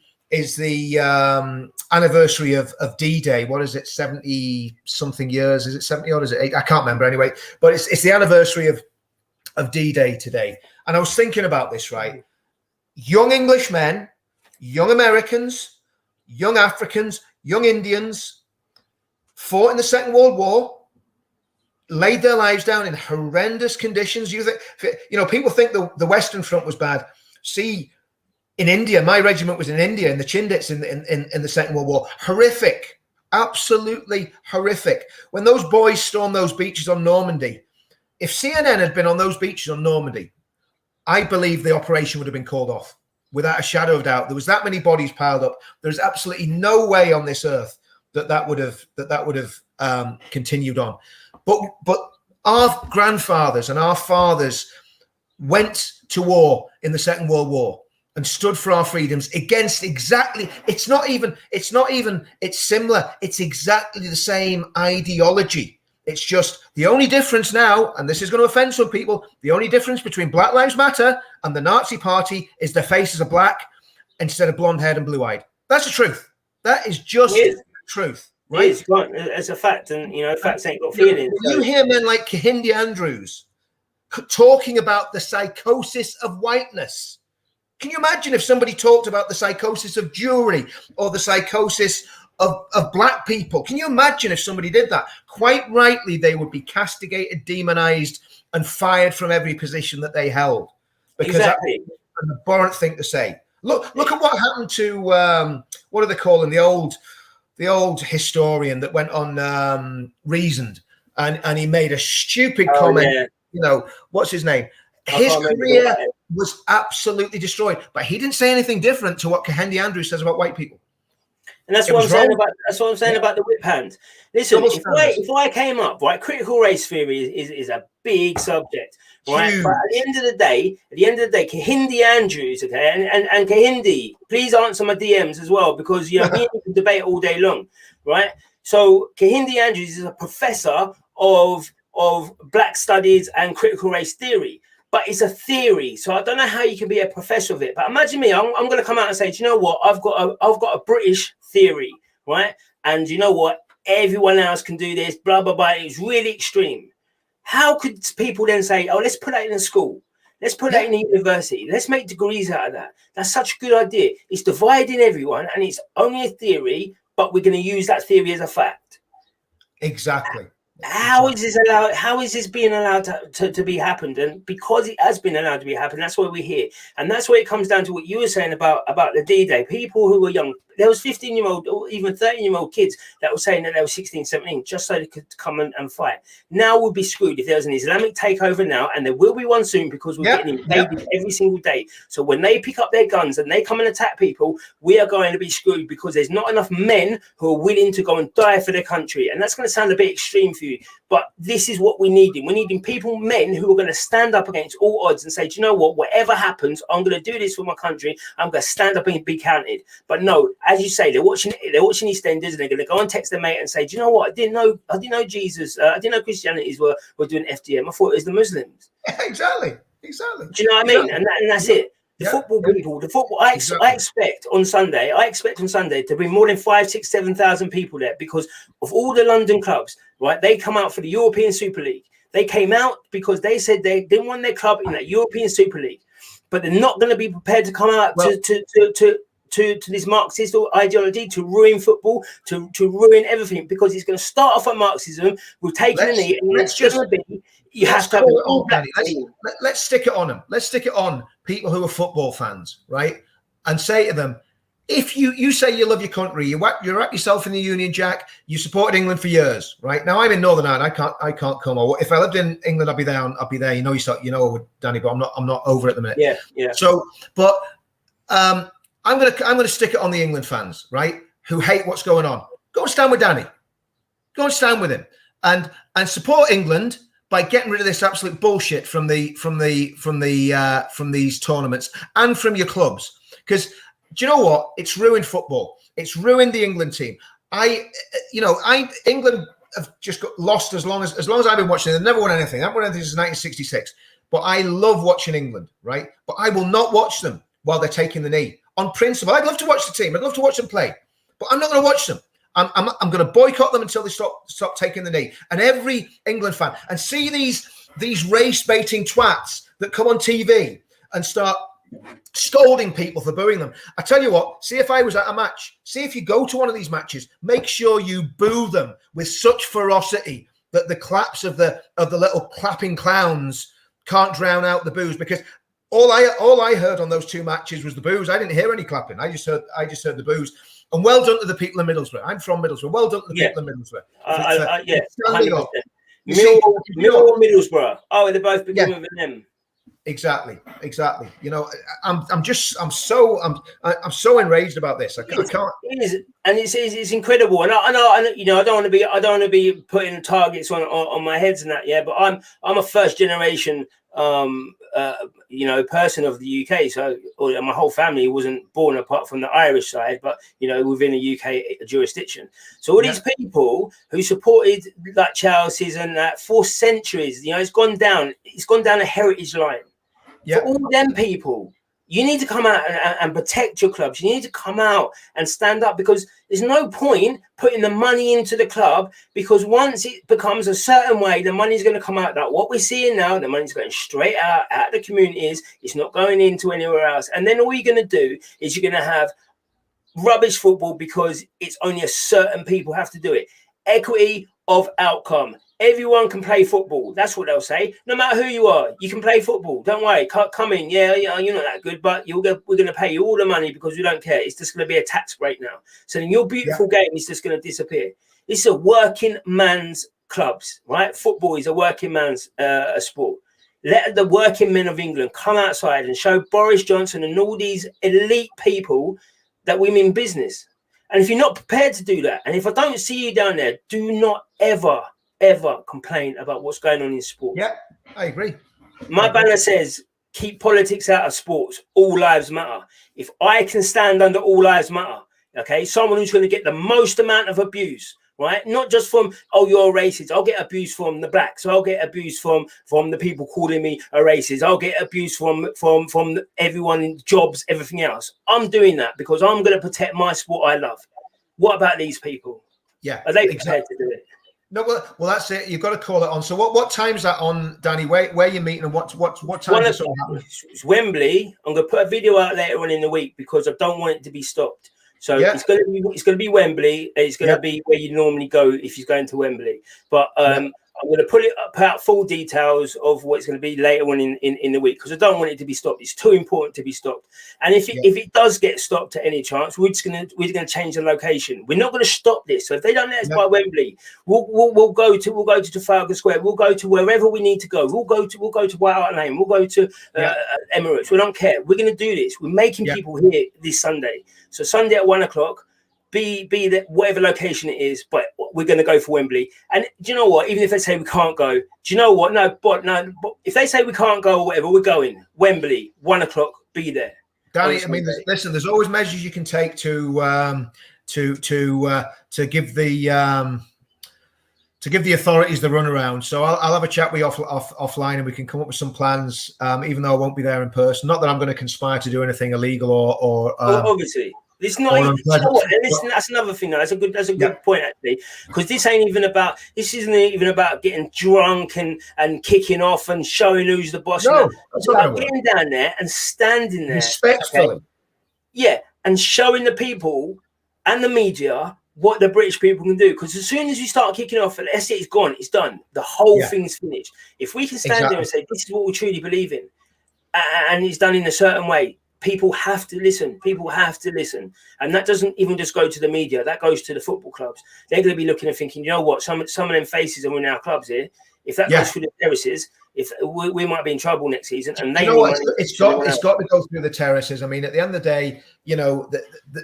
anniversary of D-Day. What is it, 70 something years? Is it 70 or is it 8? I can't remember anyway, but it's the anniversary of D-Day today. And I was thinking about this, right? Young Englishmen, young Americans, young Africans, young Indians fought in the Second World War, laid their lives down in horrendous conditions. You know, people think the Western Front was bad. See, in India, my regiment was in India, in the Chindits in the Second World War. Horrific, absolutely horrific. When those boys stormed those beaches on Normandy, if CNN had been on those beaches on Normandy, I believe the operation would have been called off without a shadow of doubt. There was that many bodies piled up. There's absolutely no way on this earth that would have continued on. But our grandfathers and our fathers went to war in the Second World War and stood for our freedoms against exactly, it's similar. It's exactly the same ideology. It's just the only difference now, and this is going to offend some people, the only difference between Black Lives Matter and the Nazi Party is their faces are black instead of blonde-haired and blue-eyed. That's the truth. That is just the truth. Right? It's a fact, and you know, facts ain't got feelings. You hear men like Kahindi Andrews talking about the psychosis of whiteness. Can you imagine if somebody talked about the psychosis of Jewry or the psychosis of black people? Can you imagine if somebody did that? Quite rightly, they would be castigated, demonized, and fired from every position that they held. Because exactly. That's an abhorrent thing to say. Look at what happened to what are they calling the old historian that went on Reasoned, and he made a stupid comment. Yeah. You know, what's his name? His career was absolutely destroyed, but he didn't say anything different to what Kahindi Andrews says about white people. And that's what I'm saying about the whip hand. Listen, if I came up, right, critical race theory is a big subject, right? But at the end of the day, Kahindi Andrews, okay, and Kahindi, please answer my DMs as well, because you know we can debate all day long, right? So Kahindi Andrews is a professor of Black studies and critical race theory. But it's a theory, so I don't know how you can be a professor of it. But imagine me, I'm going to come out and say, do you know what? I've got a British theory, right? And you know what? Everyone else can do this, blah, blah, blah. It's really extreme. How could people then say, oh, let's put that in a school. Let's put that in a university. Let's make degrees out of that. That's such a good idea. It's dividing everyone, and it's only a theory, but we're going to use that theory as a fact. Exactly. How is this allowed? How is this being allowed to be happened? And because it has been allowed to be happened, that's why we're here. And that's where it comes down to what you were saying about the D-Day. People who were young, there was 15-year-old or even 13-year-old kids that were saying that they were 16, 17, just so they could come and fight. Now we'll be screwed if there's an Islamic takeover now, and there will be one soon, because we're getting invaded every single day. So when they pick up their guns and they come and attack people, we are going to be screwed, because there's not enough men who are willing to go and die for their country. And that's going to sound a bit extreme for you, but this is what we're needing. We're needing men who are going to stand up against all odds and say, do you know what, whatever happens, I'm going to do this for my country. I'm going to stand up and be counted. But no, as you say, they're watching EastEnders, and they're going to go and text their mate and say, do you know what, I didn't know Jesus, I didn't know Christianities were doing FDM. I thought it was the Muslims. Yeah, exactly. Do you know what I mean? And that's it. Football people, I expect on Sunday to be more than 5,000, 6,000, 7,000 people there, because of all the London clubs, right? They come out for the European Super League. They came out because they said they didn't want their club in that European Super League, but they're not going to be prepared to come out to this Marxist ideology, to ruin football, to ruin everything, because it's going to start off at Marxism. We've taken a knee, and let's stick it on them. Let's stick it on people who are football fans, right? And say to them, if you say you love your country, you wrap yourself in the Union Jack, you supported England for years, right? Now I'm in Northern Ireland, I can't come. Or if I lived in England, I'd be there. You know, Danny, but I'm not over at the minute. Yeah. So, but I'm gonna stick it on the England fans, right? Who hate what's going on. Go and stand with Danny. Go and stand with him, and support England, by getting rid of this absolute bullshit from these tournaments and from your clubs. Because do you know what? It's ruined football. It's ruined the England team. England have just got lost as long as I've been watching. They've never won anything. They haven't won anything since 1966. But I love watching England, right? But I will not watch them while they're taking the knee. On principle, I'd love to watch the team. I'd love to watch them play. But I'm not going to watch them. I'm going to boycott them until they stop taking the knee. And every England fan, and see these race baiting twats that come on TV and start scolding people for booing them. I tell you what, see if I was at a match, see if you go to one of these matches, make sure you boo them with such ferocity that the claps of the little clapping clowns can't drown out the boos, because all I heard on those two matches was the boos. I didn't hear any clapping. I just heard the boos. And well done to the people in Middlesbrough. I'm from Middlesbrough. Well done to the people in Middlesbrough. Yeah, 100%. Millwall, Middlesbrough. Oh, they're both beginning with them. Exactly. You know, I'm so enraged about this. I can't. It is, and it's incredible. And I you know, I don't want to be putting targets on my heads and that. Yeah, but I'm a first generation person of the UK. So my whole family wasn't born apart from the Irish side, but within a UK jurisdiction. So all these people who supported like Chelsea's and that for centuries, it's gone down a heritage line. For all them people, you need to come out and protect your clubs. You need to come out and stand up, because there's no point putting the money into the club, because once it becomes a certain way, the money's going to come out. That what we're seeing now, the money's going straight out the communities. It's not going into anywhere else. And then all you're going to do is you're going to have rubbish football, because it's only a certain people have to do it. Equity of outcome. Everyone can play football. That's what they'll say. No matter who you are, you can play football. Don't worry. Come in. Yeah, you're not that good, but we're going to pay you all the money because we don't care. It's just going to be a tax break now. So then your beautiful game is just going to disappear. It's a working man's clubs, right? Football is a working man's sport. Let the working men of England come outside and show Boris Johnson and all these elite people that we mean business. And if you're not prepared to do that, and if I don't see you down there, do not ever complain about what's going on in sports. Yeah, I agree. My banner says, keep politics out of sports. All lives matter. If I can stand under all lives matter, okay, someone who's going to get the most amount of abuse, right? Not just from, you're a racist. I'll get abuse from the blacks. I'll get abuse from the people calling me a racist. I'll get abuse from everyone in jobs, everything else. I'm doing that because I'm going to protect my sport I love. What about these people? Yeah. Are they prepared to do it? No, well, that's it. You've got to call it on. So, what time's that on, Danny? Where you meeting, and what time is it happening? It's Wembley. I'm going to put a video out later on in the week because I don't want it to be stopped. So it's going to be Wembley. It's going to be where you normally go if you're going to Wembley. But I'm going to put out full details of what it's going to be later on in the week, because I don't want it to be stopped. It's too important to be stopped. And if it does get stopped at any chance, we're going to change the location. We're not going to stop this. So if they don't let us by Wembley, we'll go to Trafalgar Square. We'll go to wherever we need to go. We'll go to White Hart Lane. We'll go to Emirates. We don't care. We're going to do this. We're making people here this Sunday. So Sunday at 1:00. Be that whatever location it is, but we're going to go for Wembley. And do you know what? Even if they say we can't go, do you know what? But if they say we can't go or whatever, we're going. Wembley, 1:00. Be there. Danny, I mean, there's always measures you can take to give the authorities the runaround. So I'll have a chat with you offline, and we can come up with some plans. Even though I won't be there in person, not that I'm going to conspire to do anything illegal or obviously. It's not even, that's another thing. That's a good point, actually, because this isn't even about getting drunk and kicking off and showing who's the boss. No, it's about getting down there and standing there respectfully. Okay? Yeah, and showing the people and the media what the British people can do. Because as soon as you start kicking off, let's say it's gone, it's done. The whole thing's finished. If we can stand there and say this is what we truly believe in, and it's done in a certain way, people have to listen. And that doesn't even just go to the media. That goes to the football clubs. They're going to be looking and thinking, you know what? Some of them faces are in our clubs here. If that goes through the terraces, if we might be in trouble next season. And they it's got to go through the terraces. I mean, at the end of the day,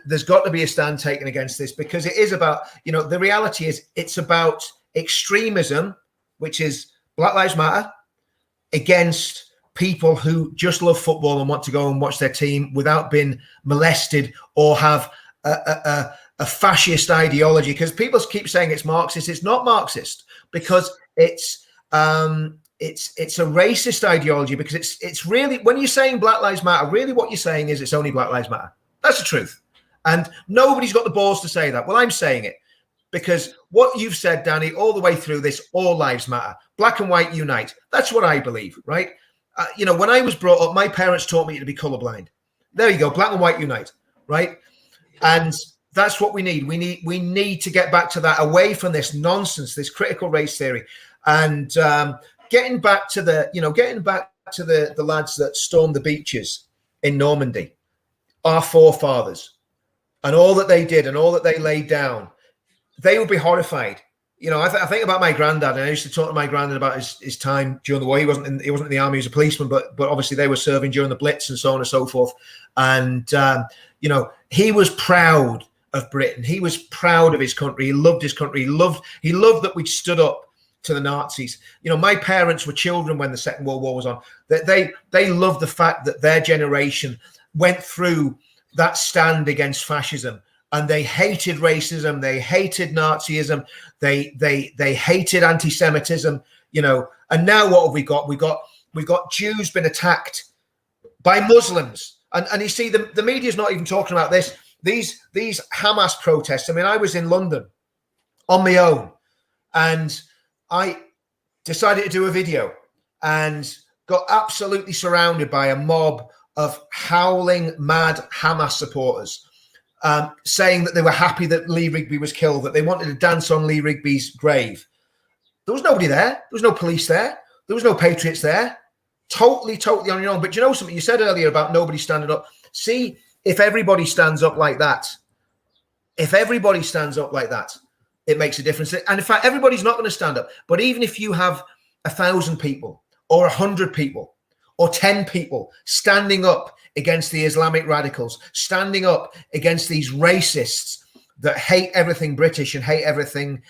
there's got to be a stand taken against this, because it is about, the reality is it's about extremism, which is Black Lives Matter against people who just love football and want to go and watch their team without being molested or have a fascist ideology. Because people keep saying it's Marxist. It's not Marxist, because it's a racist ideology, because it's really, when you're saying Black Lives Matter, really what you're saying is it's only Black Lives Matter. That's the truth. And nobody's got the balls to say that. Well, I'm saying it, because what you've said, Danny, all the way through this, all lives matter. Black and white unite. That's what I believe, right? When I was brought up, my parents taught me to be colorblind. There you go. Black and white unite, right? And that's what we need. We need to get back to that, away from this nonsense, this critical race theory, and getting back to the lads that stormed the beaches in Normandy, our forefathers, and all that they did and all that they laid down. They would be horrified. I think about my granddad, and I used to talk to my granddad about his time during the war. He wasn't in the army; he was a policeman, but obviously they were serving during the Blitz and so on and so forth. And he was proud of Britain. He was proud of his country. He loved his country. He loved that we stood up to the Nazis. My parents were children when the Second World War was on. They loved the fact that their generation went through that stand against fascism. And they hated racism, they hated Nazism, they hated anti-Semitism, And now what have we got? We've got Jews been attacked by Muslims, and you see the media's not even talking about this. These Hamas protests. I mean, I was in London on my own, and I decided to do a video, and got absolutely surrounded by a mob of howling, mad Hamas supporters. Saying that they were happy that Lee Rigby was killed, that they wanted to dance on Lee Rigby's grave. There was nobody there. There was no police there. There was no patriots there. Totally on your own. But you know something? You said earlier about nobody standing up. See, if everybody stands up like that, it makes a difference. And in fact, everybody's not going to stand up. But even if you have 1,000 people or 100 people or 10 people standing up against the Islamic radicals, standing up against these racists that hate everything British and hate everything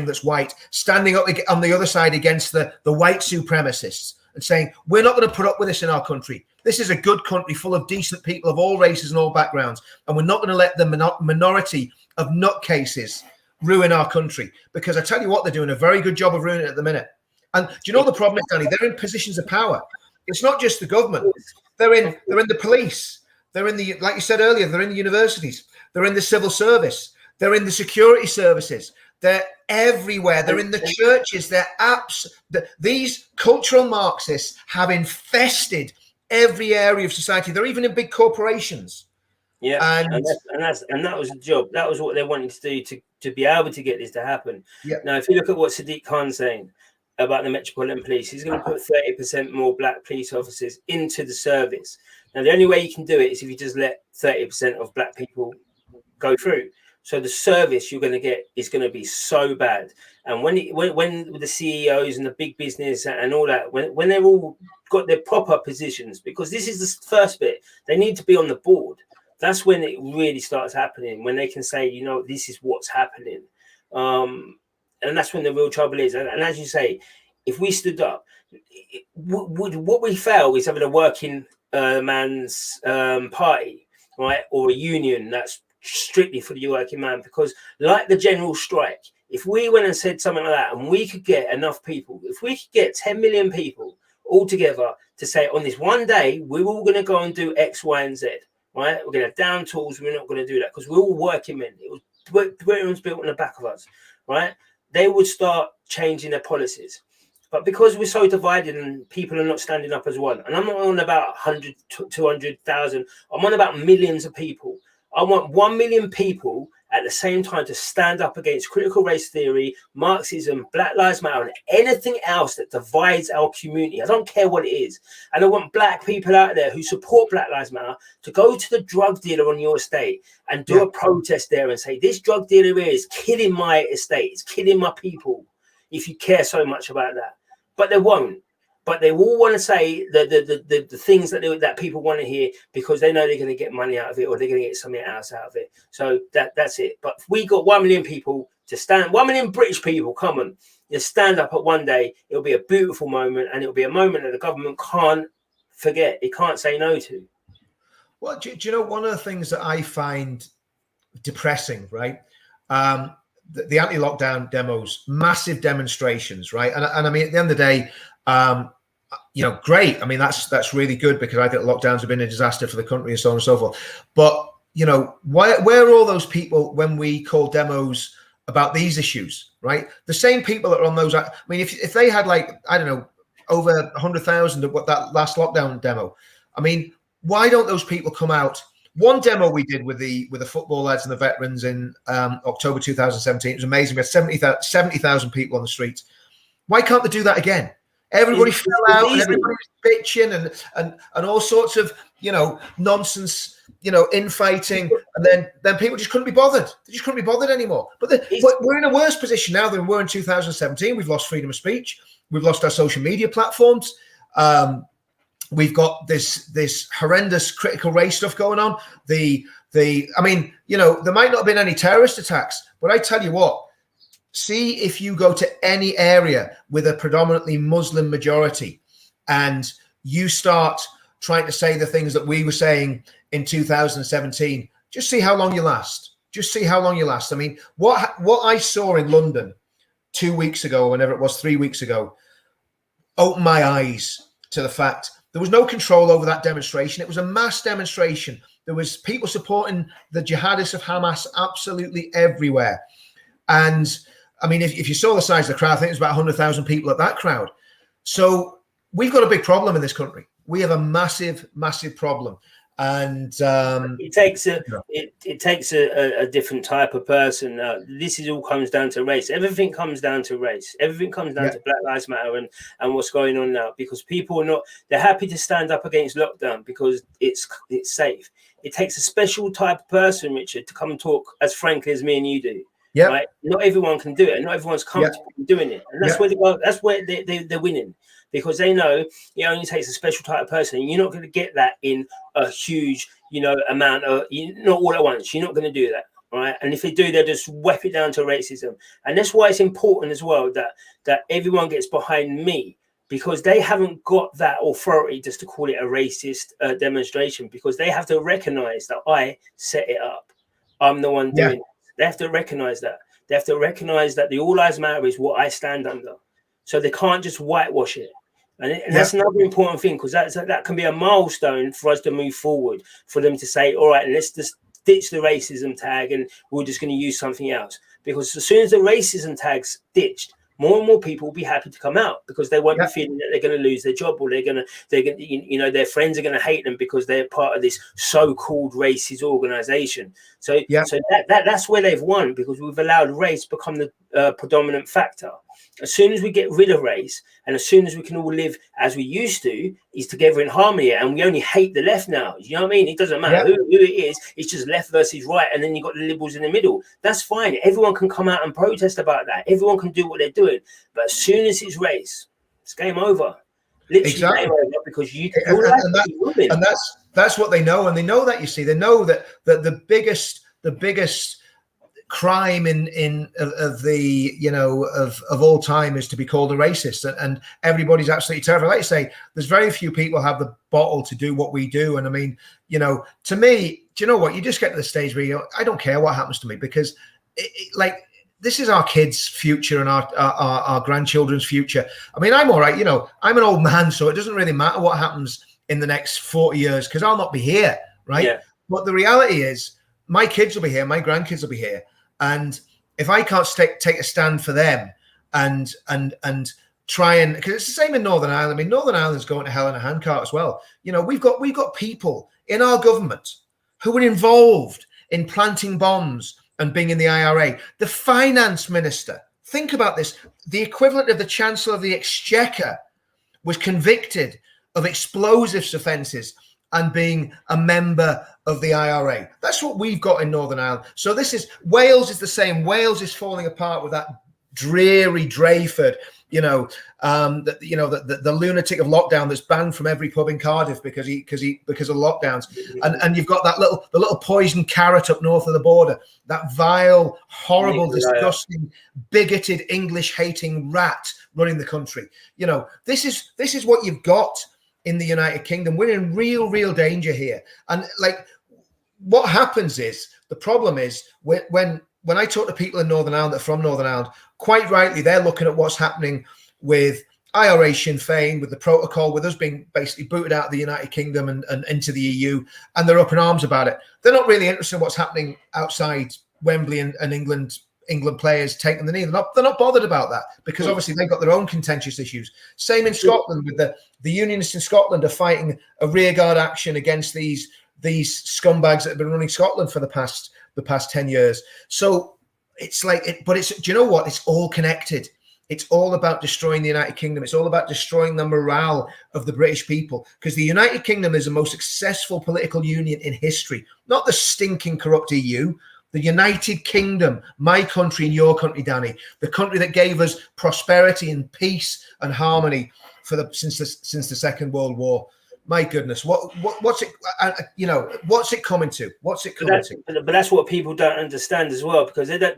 that's white, standing up on the other side against the white supremacists and saying, we're not going to put up with this in our country. This is a good country full of decent people of all races and all backgrounds, and we're not going to let the minority of nutcases ruin our country. Because I tell you what, they're doing a very good job of ruining it at the minute. And do you know the problem is, Danny? They're in positions of power. It's not just the government. They're in the police. They're in the, like you said earlier, they're in the universities. They're in the civil service. They're in the security services. They're everywhere. They're in the churches. These cultural Marxists have infested every area of society. They're even in big corporations. Yeah, and that was the job. That was what they wanted to do to be able to get this to happen. Yeah. Now, if you look at what Sadiq Khan's saying about the Metropolitan Police, he's going to put 30% more black police officers into the service. Now, the only way you can do it is if you just let 30% of black people go through. So the service you're going to get is going to be so bad. And when the CEOs and the big business and all that, when they've all got their proper positions, because this is the first bit, they need to be on the board. That's when it really starts happening, when they can say, this is what's happening. And that's when the real trouble is. And as you say, if we stood up, what we fail is having a working man's party, right? Or a union that's strictly for the working man. Because like the general strike, if we went and said something like that, and we could get enough people, if we could get 10 million people all together to say, on this one day, we're all going to go and do X, Y, and Z, right? We're going to have down tools. We're not going to do that because we're all working men. Britain was built on the back of us, right? They would start changing their policies. But because we're so divided and people are not standing up as one, and I'm not on about 100, 200,000, I'm on about millions of people. I want 1 million people at the same time to stand up against critical race theory, Marxism, Black Lives Matter, and anything else that divides our community. I don't care what it is. And I want black people out there who support Black Lives Matter to go to the drug dealer on your estate and do a protest there and say, this drug dealer here is killing my estate, it's killing my people, if you care so much about that. But they won't. But they all want to say the things that people want to hear because they know they're going to get money out of it or they're going to get something else out of it. So that's it. But if we got 1 million people to stand. 1 million British people, come on, you stand up at one day. It'll be a beautiful moment, and it'll be a moment that the government can't forget. It can't say no to. Well, do you know, one of the things that I find depressing, right? The anti-lockdown demos, massive demonstrations, right? And I mean, at the end of the day, you know, great. I mean, that's really good, because I think lockdowns have been a disaster for the country and so on and so forth. But, you know, where are all those people when we call demos about these issues, right? The same people that are on those. I mean, if they had, like, I don't know, over 100,000 of what that last lockdown demo, I mean, why don't those people come out? One demo we did with the football lads and the veterans in October 2017, it was amazing. We had 70,000 people on the streets. Why can't they do that again? Everybody fell out, and everybody was bitching and all sorts of, you know, nonsense, you know, infighting, and then people just couldn't be bothered. They just couldn't be bothered anymore. But we're in a worse position now than we were in 2017. We've lost freedom of speech. We've lost our social media platforms. We've got this horrendous critical race stuff going on. I mean, you know, there might not have been any terrorist attacks, but I tell you what, see if you go to any area with a predominantly Muslim majority and you start trying to say the things that we were saying in 2017, just see how long you last. Just see how long you last. I mean, what I saw in London 2 weeks ago, or whenever it was, 3 weeks ago, opened my eyes to the fact there was no control over that demonstration. It was a mass demonstration. There was people supporting the jihadists of Hamas absolutely everywhere. And I mean, if you saw the size of the crowd, I think it was about 100,000 people at that crowd. So we've got a big problem in this country. We have a massive, massive problem. And it takes a different type of person. This all comes down to race. Everything comes down to race. Everything comes down to Black Lives Matter and what's going on now, because people they're happy to stand up against lockdown because it's safe. It takes a special type of person, Richard, to come and talk as frankly as me and you do. Yeah, right. Not everyone can do it, and not everyone's comfortable doing it, and that's where they're winning, because they know it only takes a special type of person. You're not going to get that in a huge, you know, amount of, not all at once. You're not going to do that, right? And if they do, they'll just whip it down to racism, and that's why it's important as well that everyone gets behind me, because they haven't got that authority just to call it a racist demonstration, because they have to recognize that I set it up. I'm the one doing it. They have to recognize that. They have to recognize that the All Lives Matter is what I stand under. So they can't just whitewash it. And that's another important thing, because that can be a milestone for us to move forward, for them to say, all right, let's just ditch the racism tag and we're just going to use something else. Because as soon as the racism tag's ditched, more and more people will be happy to come out, because they won't be feeling that they're going to lose their job, or they're going to, you know, their friends are going to hate them because they're part of this so-called racist organization. So that's where they've won, because we've allowed race become the predominant factor. As soon as we get rid of race, and as soon as we can all live as we used to, is together in harmony, and we only hate the left now. You know what I mean? It doesn't matter who it is. It's just left versus right, and then you've got the liberals in the middle. That's fine. Everyone can come out and protest about that. Everyone can do what they're doing. But as soon as it's race, it's game over. Literally game over, because you can. And that's what they know, and they know that. You see, they know that the biggest crime of the, you know, of all time is to be called a racist, and everybody's absolutely terrified. Like you say, there's very few people have the bottle to do what we do. And I mean, you know, to me, do you know what? You just get to the stage where you go, I don't care what happens to me, because like, this is our kids' future and our grandchildren's future. I mean, I'm all right. You know, I'm an old man, so it doesn't really matter what happens in the next 40 years, because I'll not be here, right? Yeah. But the reality is, my kids will be here, my grandkids will be here. And if I can't take a stand for them and try and, because it's the same in Northern Ireland. I mean, Northern Ireland's going to hell in a handcart as well. You know, we've got people in our government who were involved in planting bombs and being in the IRA. The finance minister, think about this, the equivalent of the Chancellor of the Exchequer was convicted of explosives offences and being a member of the IRA. That's what we've got in Northern Ireland. So Wales is the same. Wales is falling apart with that dreary Drayford, the lunatic of lockdown that's banned from every pub in Cardiff because of lockdowns, and you've got the little poison carrot up north of the border, that vile, horrible, disgusting, bigoted, English hating rat running the country. This is what you've got in the United Kingdom. We're in real danger here. And like, what happens is, the problem is when I talk to people in Northern Ireland that are from Northern Ireland, quite rightly, they're looking at what's happening with IRA Sinn Féin, with the protocol, with us being basically booted out of the United Kingdom and into the EU, and they're up in arms about it. They're not really interested in what's happening outside Wembley and England players taking the knee. They're not bothered about that, because obviously they've got their own contentious issues. Same in Scotland, with the unionists in Scotland are fighting a rearguard action against these scumbags that have been running Scotland for the past 10 years. So it's like, do you know what? It's all connected. It's all about destroying the United Kingdom. It's all about destroying the morale of the British people, because the United Kingdom is the most successful political union in history, not the stinking corrupt EU. The United Kingdom, my country and your country, Danny, the country that gave us prosperity and peace and harmony since the Second World War. My goodness, what's it? What's it coming to? What's it coming to? But that's what people don't understand as well, because I don't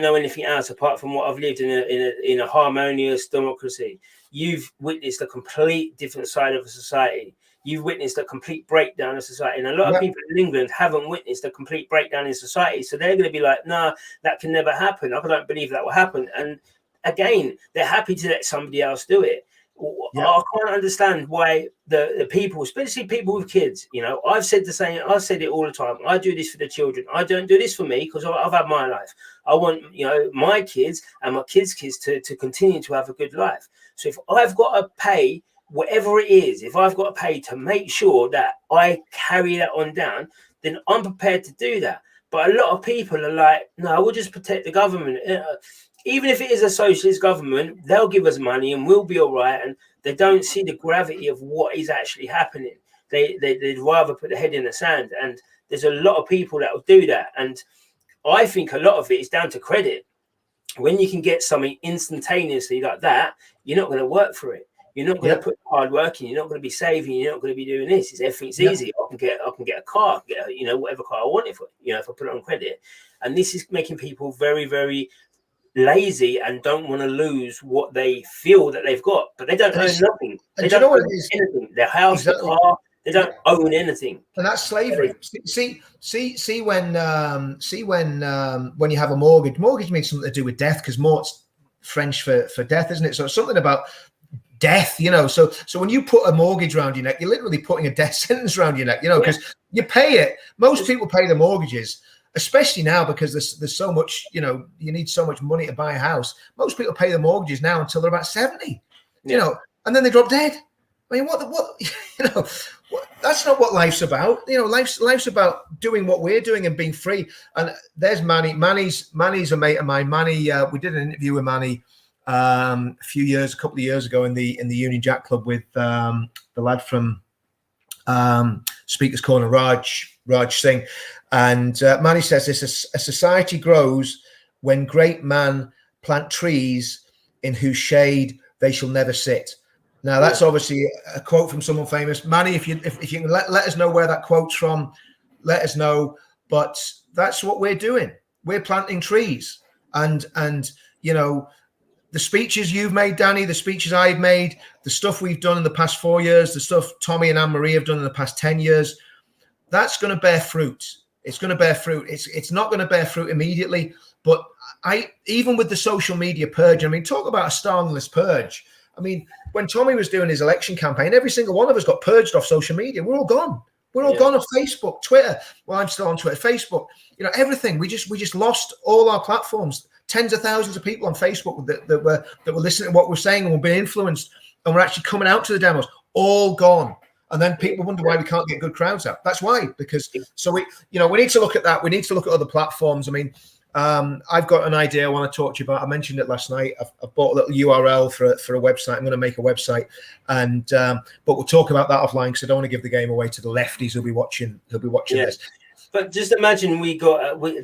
know anything else apart from what I've lived in a harmonious democracy. You've witnessed a complete different side of a society. You've witnessed a complete breakdown of society, and a lot of people in England haven't witnessed a complete breakdown in society. So they're going to be like, "Nah, that can never happen. I don't believe that will happen." And again, they're happy to let somebody else do it. I can't understand why the people, especially people with kids, I've said the same. I've said it all the time. I do this for the children. I don't do this for me, because I've had my life. I want, my kids and my kids' kids to continue to have a good life. So if I've got to pay whatever it is, if I've got to pay to make sure that I carry that on down, then I'm prepared to do that. But a lot of people are like, no, we'll just protect the government. Even if it is a socialist government, they'll give us money and we'll be all right. And they don't see the gravity of what is actually happening. They'd rather put their head in the sand. And there's a lot of people that will do that. And I think a lot of it is down to credit. When you can get something instantaneously like that, you're not going to work for it. You're not going to put hard work in. You're not going to be saving. You're not going to be doing this. Everything's easy. I can get a car, whatever car I want if I put it on credit. And this is making people very, very lazy and don't want to lose what they feel that they've got, but they don't own nothing. They don't own anything. Their house, their car, they don't own anything. And that's slavery. See when you have a mortgage. Mortgage means something to do with death, because mort's French for death, isn't it? So it's something about death, So when you put a mortgage around your neck, you're literally putting a death sentence around your neck, because you pay it. Most people pay the mortgages, especially now, because there's so much, you need so much money to buy a house. Most people pay the mortgages now until they're about 70, and then they drop dead. I mean, that's not what life's about. Life's about doing what we're doing and being free. And there's Manny. Manny's a mate of mine. Manny, we did an interview with Manny a couple of years ago in the Union Jack Club with the lad from Speaker's Corner, Raj Singh. And Manny says this: a society grows when great men plant trees in whose shade they shall never sit. Now, that's obviously a quote from someone famous. Manny, if you can let us know where that quote's from, let us know. But that's what we're doing. We're planting trees. And the speeches you've made, Danny, the speeches I've made, the stuff we've done in the past 4 years, the stuff Tommy and Anne-Marie have done in the past 10 years, that's going to bear fruit. It's going to bear fruit. It's not going to bear fruit immediately. But even with the social media purge, talk about a Stalinist purge. When Tommy was doing his election campaign, every single one of us got purged off social media. We're all gone. We're all gone off Facebook, Twitter. Well, I'm still on Twitter, Facebook. Everything. We just lost all our platforms. Tens of thousands of people on Facebook that were listening to what we're saying and were being influenced and were actually coming out to the demos. All gone. And then people wonder why we can't get good crowds out. That's why, because we need to look at that. We need to look at other platforms. I've got an idea I want to talk to you about. I mentioned it last night. I've bought a little URL for a website. I'm going to make a website, but we'll talk about that offline, because I don't want to give the game away to the lefties who'll be watching this. But just imagine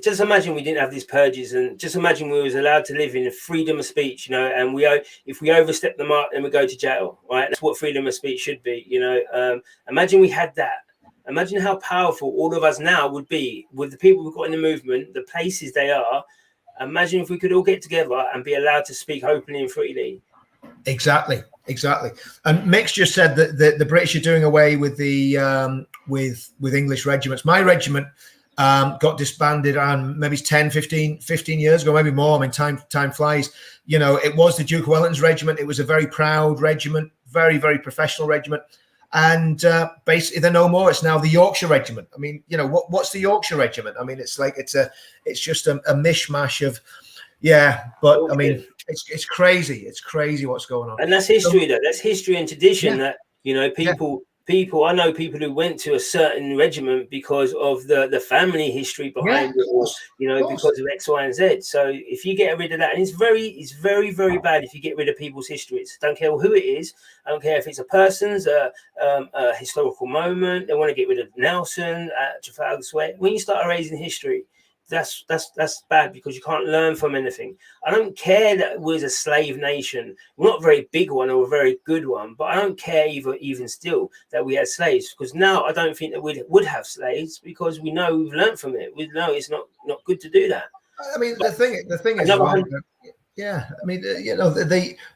just imagine we didn't have these purges, and just imagine we was allowed to live in freedom of speech, and if we overstep the mark, then we go to jail, right? That's what freedom of speech should be, Imagine we had that. Imagine how powerful all of us now would be with the people we've got in the movement, the places they are. Imagine if we could all get together and be allowed to speak openly and freely. Exactly. And Mick's just said that the British are doing away with the with English regiments. My regiment got disbanded on maybe 10, 15 years ago, maybe more. I mean, time flies. It was the Duke of Wellington's regiment. It was a very proud regiment, very, very professional regiment. And basically they're no more. It's now the Yorkshire Regiment. I mean, what's the Yorkshire Regiment? I mean, it's like it's just a mishmash of, but I mean, it's crazy. It's crazy what's going on. And that's history, though. That's history and tradition. That people. I know people who went to a certain regiment because of the family history behind it, or because of X, Y, and Z. So if you get rid of that, and it's very, very bad if you get rid of people's histories. Don't care who it is. I don't care if it's a person's a historical moment. They want to get rid of Nelson at Trafalgar Square. When you start erasing history, that's bad, because you can't learn from anything. I don't care that we're a slave nation. We're not a very big one or a very good one, but I don't care even still that we had slaves, because now I don't think that we would have slaves, because we know we've learned from it. We know it's not good to do that. I mean, the thing is, I mean,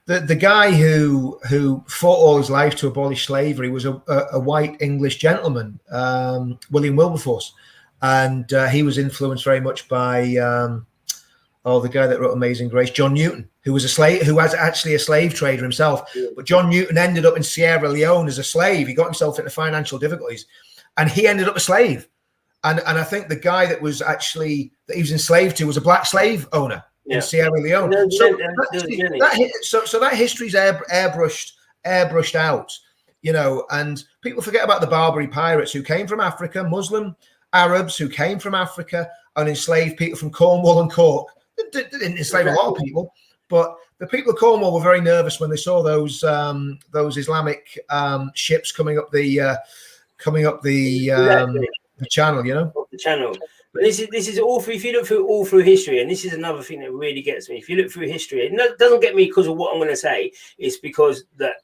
the guy who fought all his life to abolish slavery was a white English gentleman, William Wilberforce. And he was influenced very much by the guy that wrote Amazing Grace, John Newton, who was actually a slave trader himself. Yeah. But John Newton ended up in Sierra Leone as a slave. He got himself into financial difficulties, and he ended up a slave. And I think the guy that he was enslaved to was a black slave owner in Sierra Leone. So that history's airbrushed out, and people forget about the Barbary pirates who came from Africa, Muslim Arabs who came from Africa and enslaved people from Cornwall and Cork. They didn't enslave a lot of people, but the people of Cornwall were very nervous when they saw those Islamic ships coming up the channel. The channel. But this is all through. If you look through all through history, and this is another thing that really gets me. If you look through history, it doesn't get me because of what I'm going to say. It's because that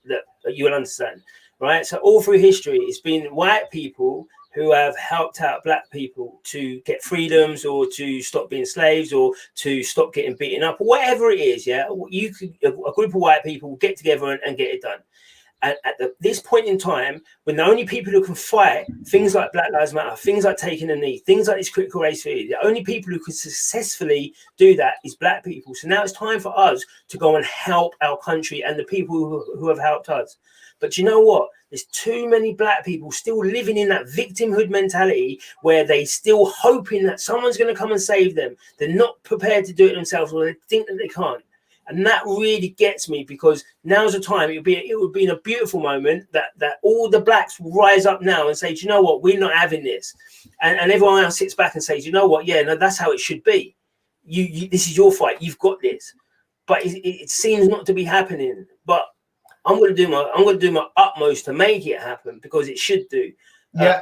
you will understand, right? So all through history, it's been white people who have helped out black people to get freedoms, or to stop being slaves, or to stop getting beaten up, or whatever it is. A group of white people get together and get it done. And at this point in time, when the only people who can fight things like Black Lives Matter, things like taking a knee, things like this critical race theory, the only people who can successfully do that is black people. So now it's time for us to go and help our country and the people who have helped us. But you know what? There's too many black people still living in that victimhood mentality, where they still hoping that someone's going to come and save them. They're not prepared to do it themselves, or they think that they can't. And that really gets me, because now's the time. It would be in a beautiful moment that all the blacks rise up now and say, do you know what? We're not having this. And everyone else sits back and says, you know what? Yeah, no, that's how it should be. You this is your fight. You've got this. But it seems not to be happening. But I'm going to do my utmost to make it happen, because it should do. And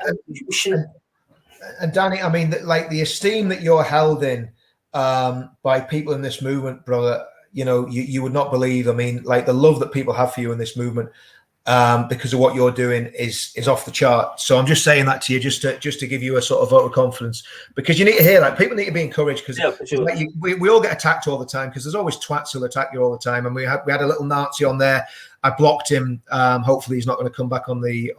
Danny, I mean, like the esteem that you're held in by people in this movement, brother, you would not believe. I mean, like the love that people have for you in this movement, because of what you're doing is off the chart. So I'm just saying that to you, just to give you a sort of vote of confidence, because you need to hear that. People need to be encouraged, because we all get attacked all the time, because there's always twats who'll attack you all the time. And we had a little Nazi on there. I blocked him. Hopefully he's not going to come back on the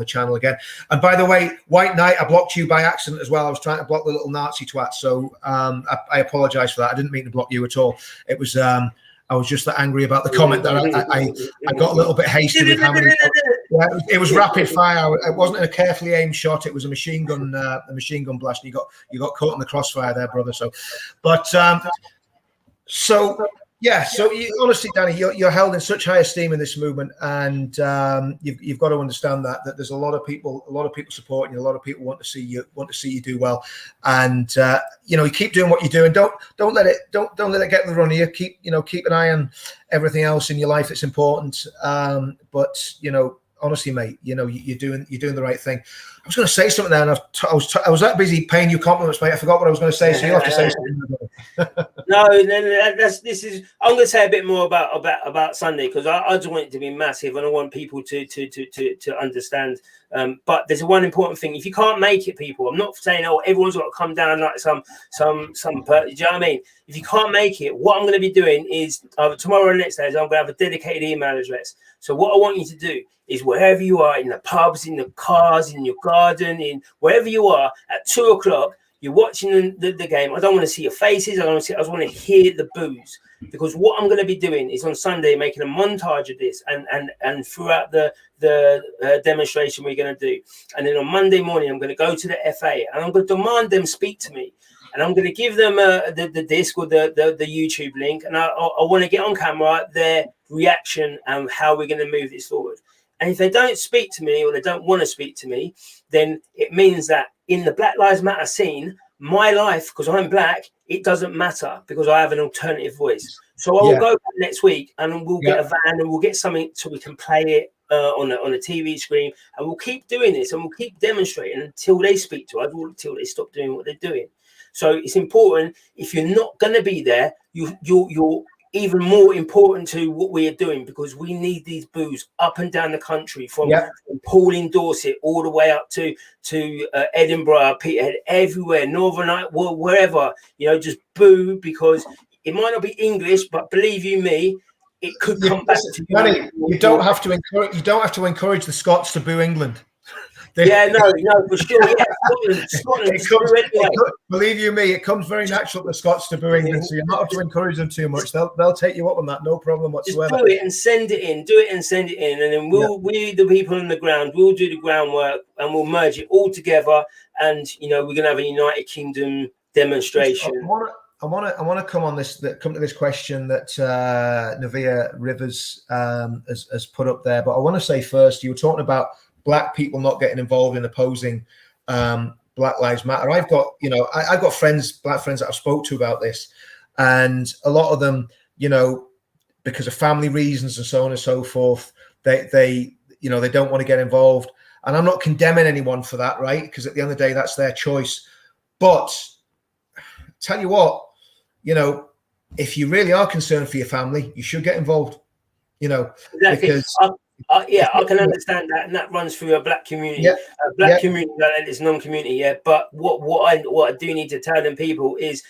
channel again. And by the way, White Knight, I blocked you by accident as well. I was trying to block the little Nazi twat. So I apologize for that. I didn't mean to block you at all. It was I was just that angry about the comment that I got a little bit hasty with how many. Yeah, it was rapid fire. It wasn't a carefully aimed shot. It was a machine gun blast. You got caught in the crossfire there, brother. So, but yeah. So honestly, Danny, you're held in such high esteem in this movement, and you've got to understand that there's a lot of people supporting you. A lot of people want to see you do well, and you keep doing what you're doing. Don't let it get the run of you. Keep an eye on everything else in your life that's important. But honestly, mate, you're doing the right thing. I was going to say something there, and I was that busy paying you compliments, mate. I forgot what I was going to say. So you have to say something. No, this is. I'm going to say a bit more about Sunday, because I just want it to be massive, and I want people to understand. But there's one important thing: if you can't make it, people, I'm not saying everyone's got to come down like some. Do you know what I mean? If you can't make it, what I'm going to be doing is tomorrow and next day I'm going to have a dedicated email address. So what I want you to do is, wherever you are, in the pubs, in the cars, in your garden, in wherever you are, at 2:00. You're watching the game. I don't want to see your faces. I just want to hear the boos, because what I'm going to be doing is on Sunday making a montage of this, and throughout the demonstration we're going to do, and then on Monday morning I'm going to go to the FA and I'm going to demand them speak to me, and I'm going to give them the disc or the YouTube link, and I want to get on camera their reaction and how we're going to move this forward. And if they don't speak to me, or they don't want to speak to me, then it means that in the Black Lives Matter scene, my life, because I'm black, it doesn't matter, because I have an alternative voice. So I will go back next week, and we'll get a van, and we'll get something so we can play it on a TV screen, and we'll keep doing this, and we'll keep demonstrating until they speak to us, until they stop doing what they're doing. So it's important. If you're not going to be there, you're even more important to what we are doing, because we need these boos up and down the country, from Paul in Dorset all the way up to Edinburgh, Peterhead, everywhere, Northern Ireland, wherever, just boo, because it might not be English, but believe you me, it could come back to you. Danny, you don't have to encourage the Scots to boo England. No, for sure. Yeah, Scotland. Believe you me, it comes very natural to Scots to boo England, so you don't have to encourage them too much. They'll take you up on that, no problem whatsoever. Just do it and send it in. Do it and send it in, and then we, the people on the ground, we'll do the groundwork, and we'll merge it all together. And we're gonna have a United Kingdom demonstration. I want to come to this question that Navia Rivers has put up there, but I want to say first, you were talking about Black people not getting involved in opposing Black Lives Matter. I've got black friends that I've spoke to about this, and a lot of them, because of family reasons and so on and so forth, they don't want to get involved. And I'm not condemning anyone for that, right? Because at the end of the day, that's their choice. But tell you what, if you really are concerned for your family, you should get involved. Exactly. Because I can understand that, and that runs through a black community, community that is non-community. But what I do need to tell them people is,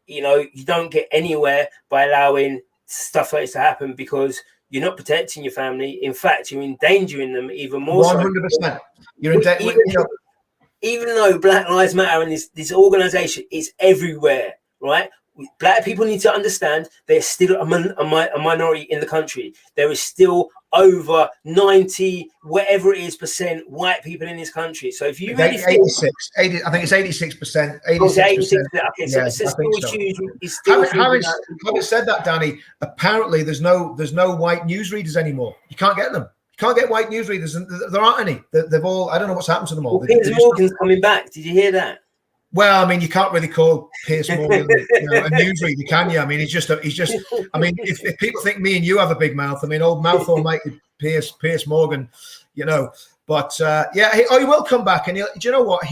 you don't get anywhere by allowing stuff like this to happen, because you're not protecting your family. In fact, you're endangering them even more. 100%. You're endangering. Even though Black Lives Matter and this organization is everywhere, right? Black people need to understand there's still a minority in the country. There is still over 90, whatever it is, % white people in this country. So if you really 86, 80, I think it's 86%. 86%. Okay, so it's still huge. Having said that, Danny, apparently there's no white newsreaders anymore. You can't get them. You can't get white newsreaders, and there aren't any. They've all. I don't know what's happened to them all. Piers Morgan's coming back. Did you hear that? Well, I mean, you can't really call Piers Morgan a newsreader, can you? I mean, he's just. I mean, if people think me and you have a big mouth, I mean, old mouth almighty Piers Morgan, But he will come back, and do you know what?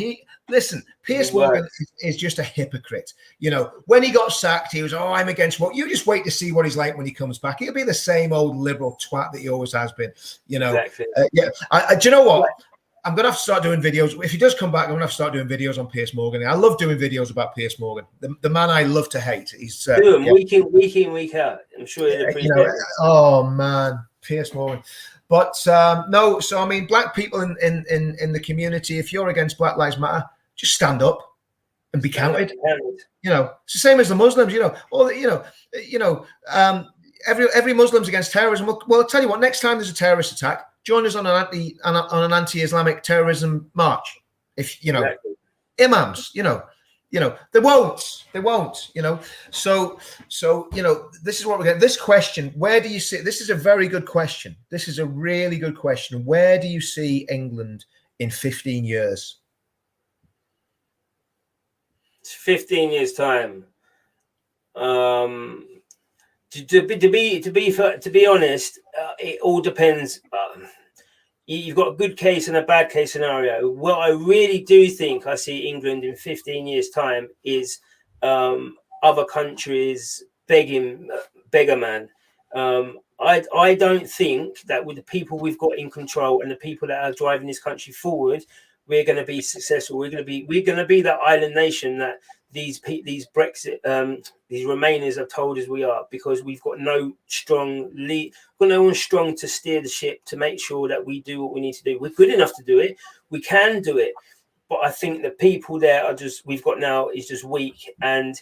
Piers Morgan is just a hypocrite. When he got sacked, he was, I'm against what. You just wait to see what he's like when he comes back. He'll be the same old liberal twat that he always has been. Exactly. Do you know what? I'm going to have to start doing videos. If he does come back, I'm going to have to start doing videos on Piers Morgan. I love doing videos about Piers Morgan, the man I love to hate. He's do them week in, week out. I'm sure he'll appreciate it. Oh, man, Piers Morgan. But no, so I mean, black people in the community, if you're against Black Lives Matter, just stand up and be counted. It's the same as the Muslims. Every Muslim's against terrorism. Well, I'll tell you what. Next time there's a terrorist attack, join us on an anti-Islamic terrorism march. If imams, they won't. So this is what we're getting. This question, where do you see? This is a very good question. This is a really good question. Where do you see England in 15 years? 15 years time. To be honest, it all depends. you've got a good case and a bad case scenario. What I really do think I see England in 15 years' time is other countries beggar man. I don't think that with the people we've got in control and the people that are driving this country forward, we're going to be successful. We're going to be that island nation that these Brexit these Remainers have told us we are, because we've got no strong lead, we've got no one strong to steer the ship to make sure that we do what we need to do. We're good enough to do it. We can do it, but I think the people there are just we've got now is just weak, and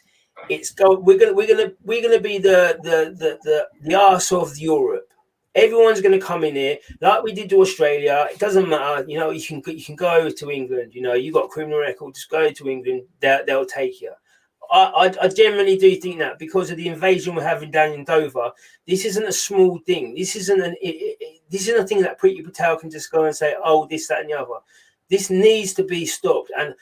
we're gonna be the arse of Europe. Everyone's going to come in here like we did to Australia. It doesn't matter, you know. You can go over to England. You know, you got a criminal record. Just go to England. They'll take you. I generally do think that because of the invasion we're having down in Dover, this isn't a small thing. This isn't this isn't a thing that Priti Patel can just go and say, oh, this, that, and the other. This needs to be stopped. And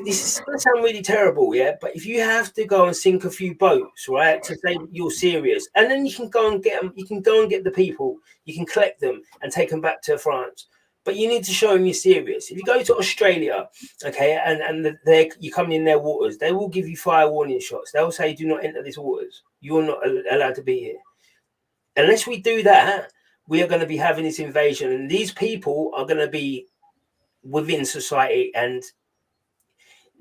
this is going to sound really terrible, yeah, but if you have to go and sink a few boats, right, to say you're serious, and then you can go and get them, you can go and get the people, you can collect them and take them back to France, but you need to show them you're serious. If you go to Australia, okay, and you're coming in their waters, they will give you fire warning shots. They'll say, do not enter these waters. You're not allowed to be here. Unless we do that, we are going to be having this invasion, and these people are going to be within society, and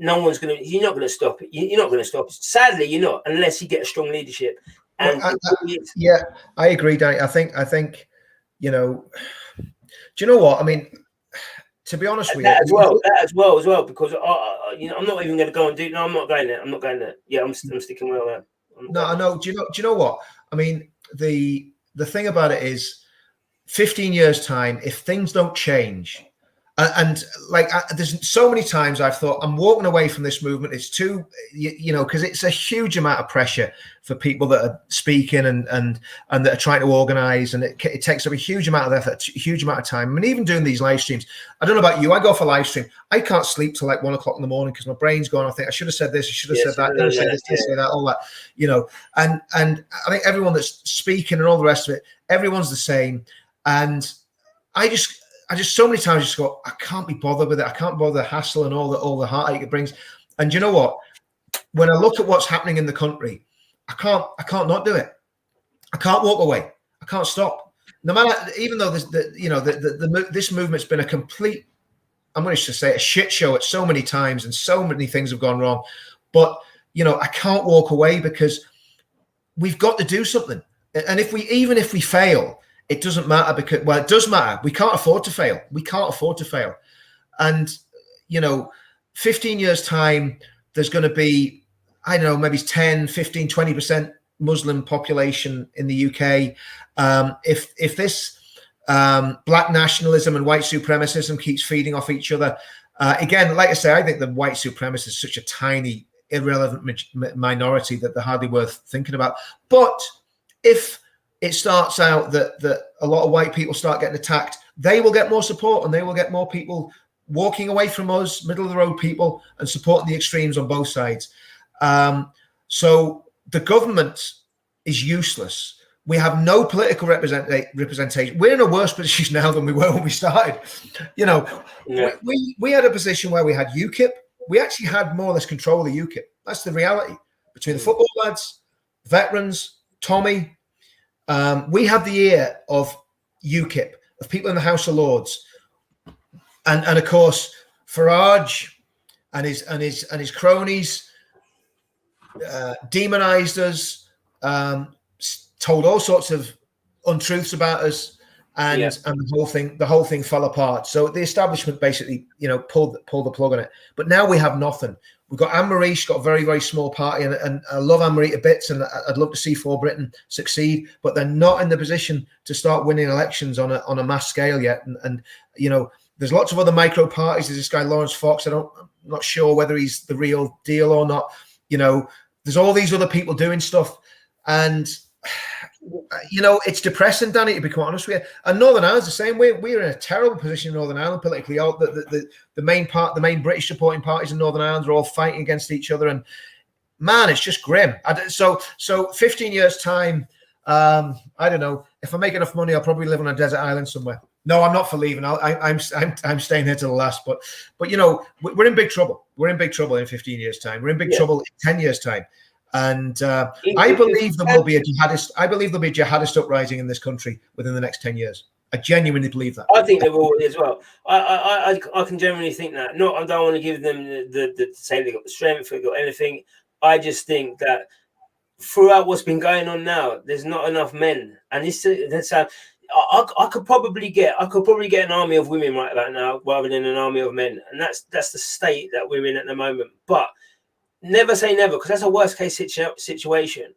you're not going to stop it. You're not going to stop it. Sadly, you're not, unless you get a strong leadership. And yeah, I agree, Danny. I think, you know, do you know what? I mean, to be honest with you, that as well, because you know, I'm not even going to go and do. No, I'm not going there. I'm not going there. Yeah, I'm sticking where I am. No, I know. Do you know what? I mean, the thing about it is, 15 years time, if things don't change. And there's so many times I've thought I'm walking away from this movement. It's too, you know, because it's a huge amount of pressure for people that are speaking and that are trying to organize, and it takes up a huge amount of effort, a huge amount of time. I mean, even doing these live streams, I don't know about you. I go for live stream. I can't sleep till like 1 o'clock in the morning because my brain's going. I think I should have said this. I should have said that. Didn't say this. Didn't say that. All that, you know. And I think everyone that's speaking and all the rest of it, everyone's the same. And I just so many times just go, I can't be bothered with it. I can't bother the hassle and all the heartache it brings. And you know what? When I look at what's happening in the country, I can't not do it. I can't walk away. I can't stop. No matter, even though this movement's been a complete, I'm going to just say a shit show at so many times, and so many things have gone wrong. But you know, I can't walk away because we've got to do something. And even if we fail, it doesn't matter, because, well, it does matter. We can't afford to fail. We can't afford to fail. And, you know, 15 years time, there's going to be, I don't know, maybe 10, 15, 20% Muslim population in the UK. If this black nationalism and white supremacism keeps feeding off each other, again, like I say, I think the white supremacists is such a tiny, irrelevant minority that they're hardly worth thinking about. But if it starts out that a lot of white people start getting attacked, they will get more support, and they will get more people walking away from us, middle of the road people, and supporting the extremes on both sides. So the government is useless. We have no political representation. We're in a worse position now than we were when we started. You know, we had a position where we had UKIP. We actually had more or less control of the UKIP. That's the reality. Between the football lads, veterans, Tommy, we have the ear of UKIP, of people in the House of Lords, and of course Farage and his cronies demonized us, told all sorts of untruths about us, and the whole thing fell apart. So the establishment basically, you know, pulled the plug on it. But now we have nothing. We've got Anne-Marie. She's got a very, very small party, and I love Anne-Marie to bits, and I'd love to see For Britain succeed, but they're not in the position to start winning elections on a mass scale yet. And you know, there's lots of other micro parties. There's this guy Lawrence Fox. I'm not sure whether he's the real deal or not. You know, there's all these other people doing stuff, and you know, it's depressing, Danny, to be quite honest with you. And Northern Ireland's the same way. We're in a terrible position in Northern Ireland politically. The main British supporting parties in Northern Ireland are all fighting against each other, and man, it's just grim. So 15 years time, I don't know. If I make enough money, I'll probably live on a desert island somewhere. No, I'm not for leaving. I'm staying here to the last. But you know, we're in big trouble. We're in big trouble in 15 years' time. We're in big trouble in 10 years' time. And I believe there will be a jihadist. I believe there'll be a jihadist uprising in this country within the next 10 years. I genuinely believe that. I think there will as well. I can genuinely think that. No, I don't want to give them the say they got the strength, they got anything. I just think that throughout what's been going on now, there's not enough men, and I could probably get an army of women right about now rather than an army of men, and that's the state that we're in at the moment. But never say never, because that's a worst case situation.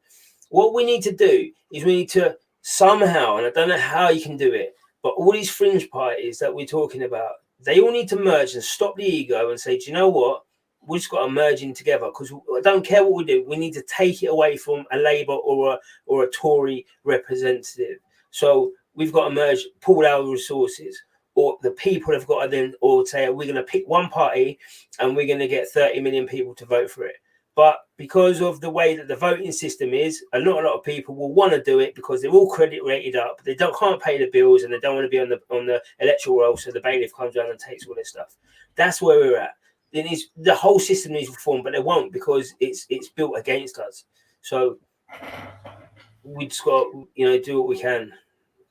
What we need to do is we need to somehow, and I don't know how you can do it, but all these fringe parties that we're talking about, they all need to merge and stop the ego and say, do you know what? We just got to merge in together, because I don't care what we do. We need to take it away from a Labour or a Tory representative. So we've got to merge, pool our resources, or the people have got to then, or say, we're going to pick one party and we're going to get 30 million people to vote for it. But because of the way that the voting system is, not a lot of people will want to do it because they're all credit rated up. They can't pay the bills, and they don't want to be on the electoral roll. So the bailiff comes around and takes all this stuff. That's where we're at. The whole system needs reform, but they won't, because it's built against us. So we just got to, do what we can.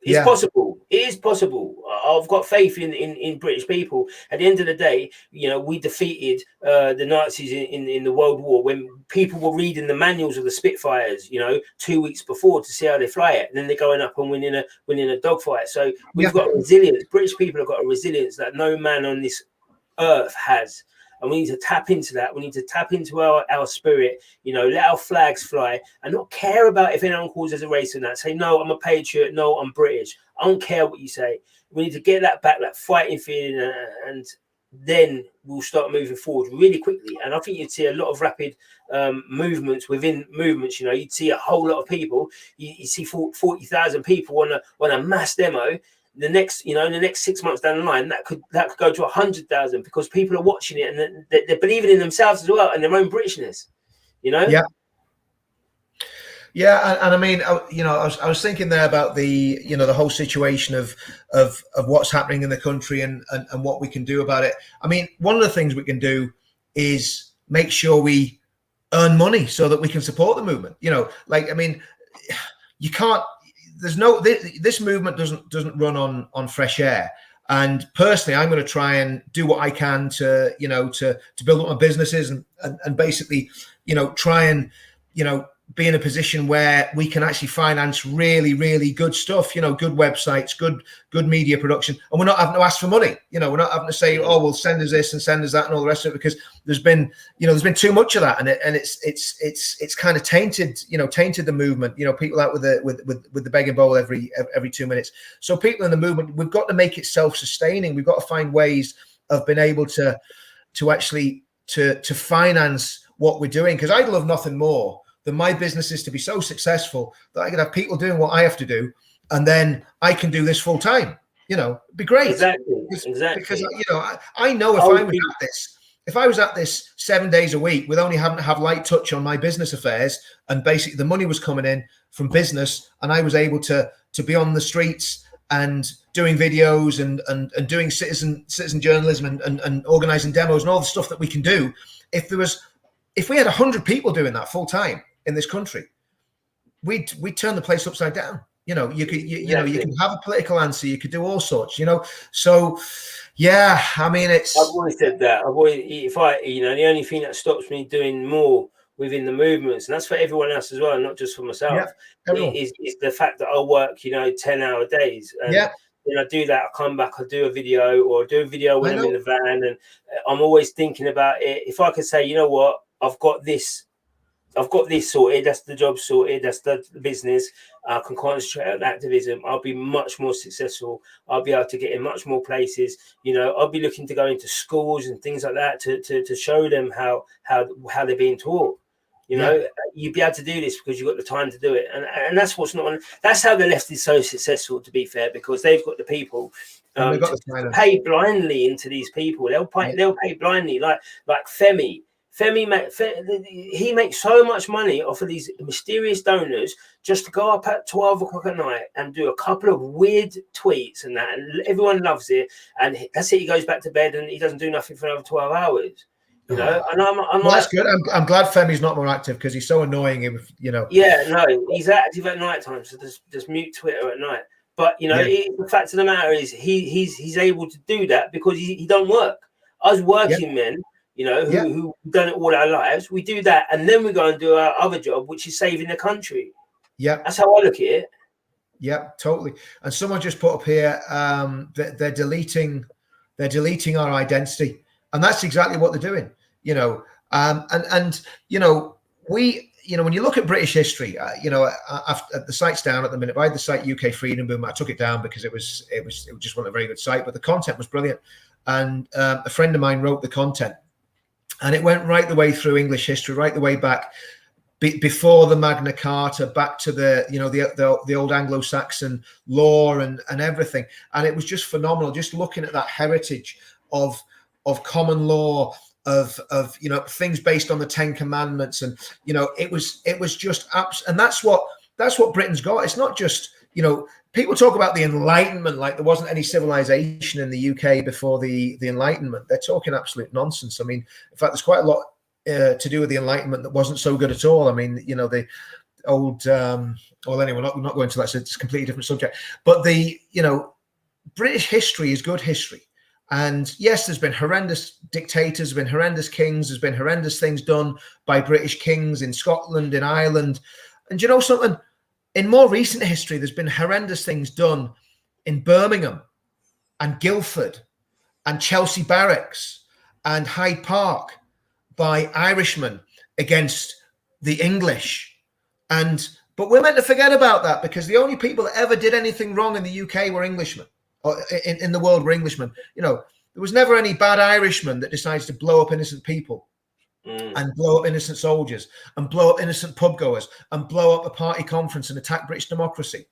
It's possible. It is possible. I've got faith in British people. At the end of the day, we defeated the Nazis in the World War, when people were reading the manuals of the Spitfires, 2 weeks before, to see how they fly it. And then they're going up and winning a dogfight. So we've got resilience. British people have got a resilience that no man on this earth has. And we need to tap into that. We need to tap into our spirit, let our flags fly, and not care about if anyone calls us a race or not. Say, no, I'm a patriot. No, I'm British. I don't care what you say. We need to get that back, that fighting feeling, and then we'll start moving forward really quickly. And I think you'd see a lot of rapid movements within movements. You'd see a whole lot of people. You see 40,000 people on a mass demo. The next 6 months down the line, that could go to 100,000, because people are watching it and they're believing in themselves as well and their own Britishness. Yeah. And I mean, I was thinking there about the whole situation of what's happening in the country and what we can do about it. I mean, one of the things we can do is make sure we earn money so that we can support the movement. You can't. This movement doesn't run on fresh air. And personally, I'm going to try and do what I can to build up my businesses and basically, try and, be in a position where we can actually finance really, really good stuff, good websites, good media production. And we're not having to ask for money. We're not having to say, oh, well, send us this and send us that and all the rest of it, because there's been too much of that. And it's kind of tainted the movement, people out with the begging bowl every 2 minutes. So people in the movement, we've got to make it self-sustaining. We've got to find ways of being able to actually to finance what we're doing. Because I'd love nothing more than my business is to be so successful that I can have people doing what I have to do, and then I can do this full time. It'd be great. Exactly. Because I know if I was at this 7 days a week with only having to have light touch on my business affairs, and basically the money was coming in from business, and I was able to be on the streets and doing videos and doing citizen journalism and organizing demos and all the stuff that we can do. If we had 100 people doing that full time in this country, we'd turn the place upside down. You can have a political answer, you could do all sorts, So I mean, I've always said that. The only thing that stops me doing more within the movements, and that's for everyone else as well, not just for myself, is the fact that I work 10-hour days. And when I do that, I come back, I do a video, or do a video when I'm in the van, and I'm always thinking about it. If I could say, you know what, I've got this sorted, that's the job sorted, that's the business, I can concentrate on activism, I'll be much more successful. I'll be able to get in much more places. I'll be looking to go into schools and things like that to show them how they're being taught. You'd be able to do this because you've got the time to do it. And that's that's how the left is so successful, to be fair, because they've got the people to pay blindly into these people. They'll pay blindly, like Femi. he makes so much money off of these mysterious donors just to go up at 12 o'clock at night and do a couple of weird tweets and that, and everyone loves it. And that's it. He goes back to bed and he doesn't do nothing for another 12 hours. You know, and I'm well, like, that's good. I'm glad Femi's not more active because he's so annoying. You know. Yeah, no, he's active at night time, so just mute Twitter at night. But you know, the fact of the matter is, he's able to do that because he don't work. Us working men, you know, who done it all our lives, we do that, and then we go and do our other job, which is saving the country. Yeah, that's how I look at it. Yeah, totally. And someone just put up here that they're deleting our identity, and that's exactly what they're doing. You know, and you know, when you look at British history, the site's down at the minute. I had the site UK Freedom Boom. I took it down because it just wasn't a very good site, but the content was brilliant. And a friend of mine wrote the content, and it went right the way through English history, right the way back before the Magna Carta, back to the old Anglo-Saxon law and everything. And it was just phenomenal, just looking at that heritage of common law, of things based on the Ten Commandments, and it was just and that's what Britain's got. It's not just people talk about the Enlightenment like there wasn't any civilization in the UK before the Enlightenment. They're talking absolute nonsense. I mean, in fact, there's quite a lot to do with the Enlightenment that wasn't so good at all. I mean, the old well, anyway, we're not going to that. So it's a completely different subject. But British history is good history. And yes, there's been horrendous dictators, there's been horrendous kings, there's been horrendous things done by British kings in Scotland, in Ireland. And you know something? In more recent history, there's been horrendous things done in Birmingham and Guildford and Chelsea Barracks and Hyde Park by Irishmen against the English. But we're meant to forget about that because the only people that ever did anything wrong in the UK were Englishmen. Or in the world were Englishmen. There was never any bad Irishman that decides to blow up innocent people and blow up innocent soldiers and blow up innocent pub goers and blow up a party conference and attack British democracy.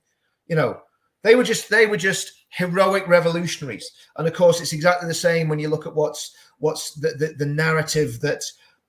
They were just heroic revolutionaries. And of course, it's exactly the same when you look at what's the narrative that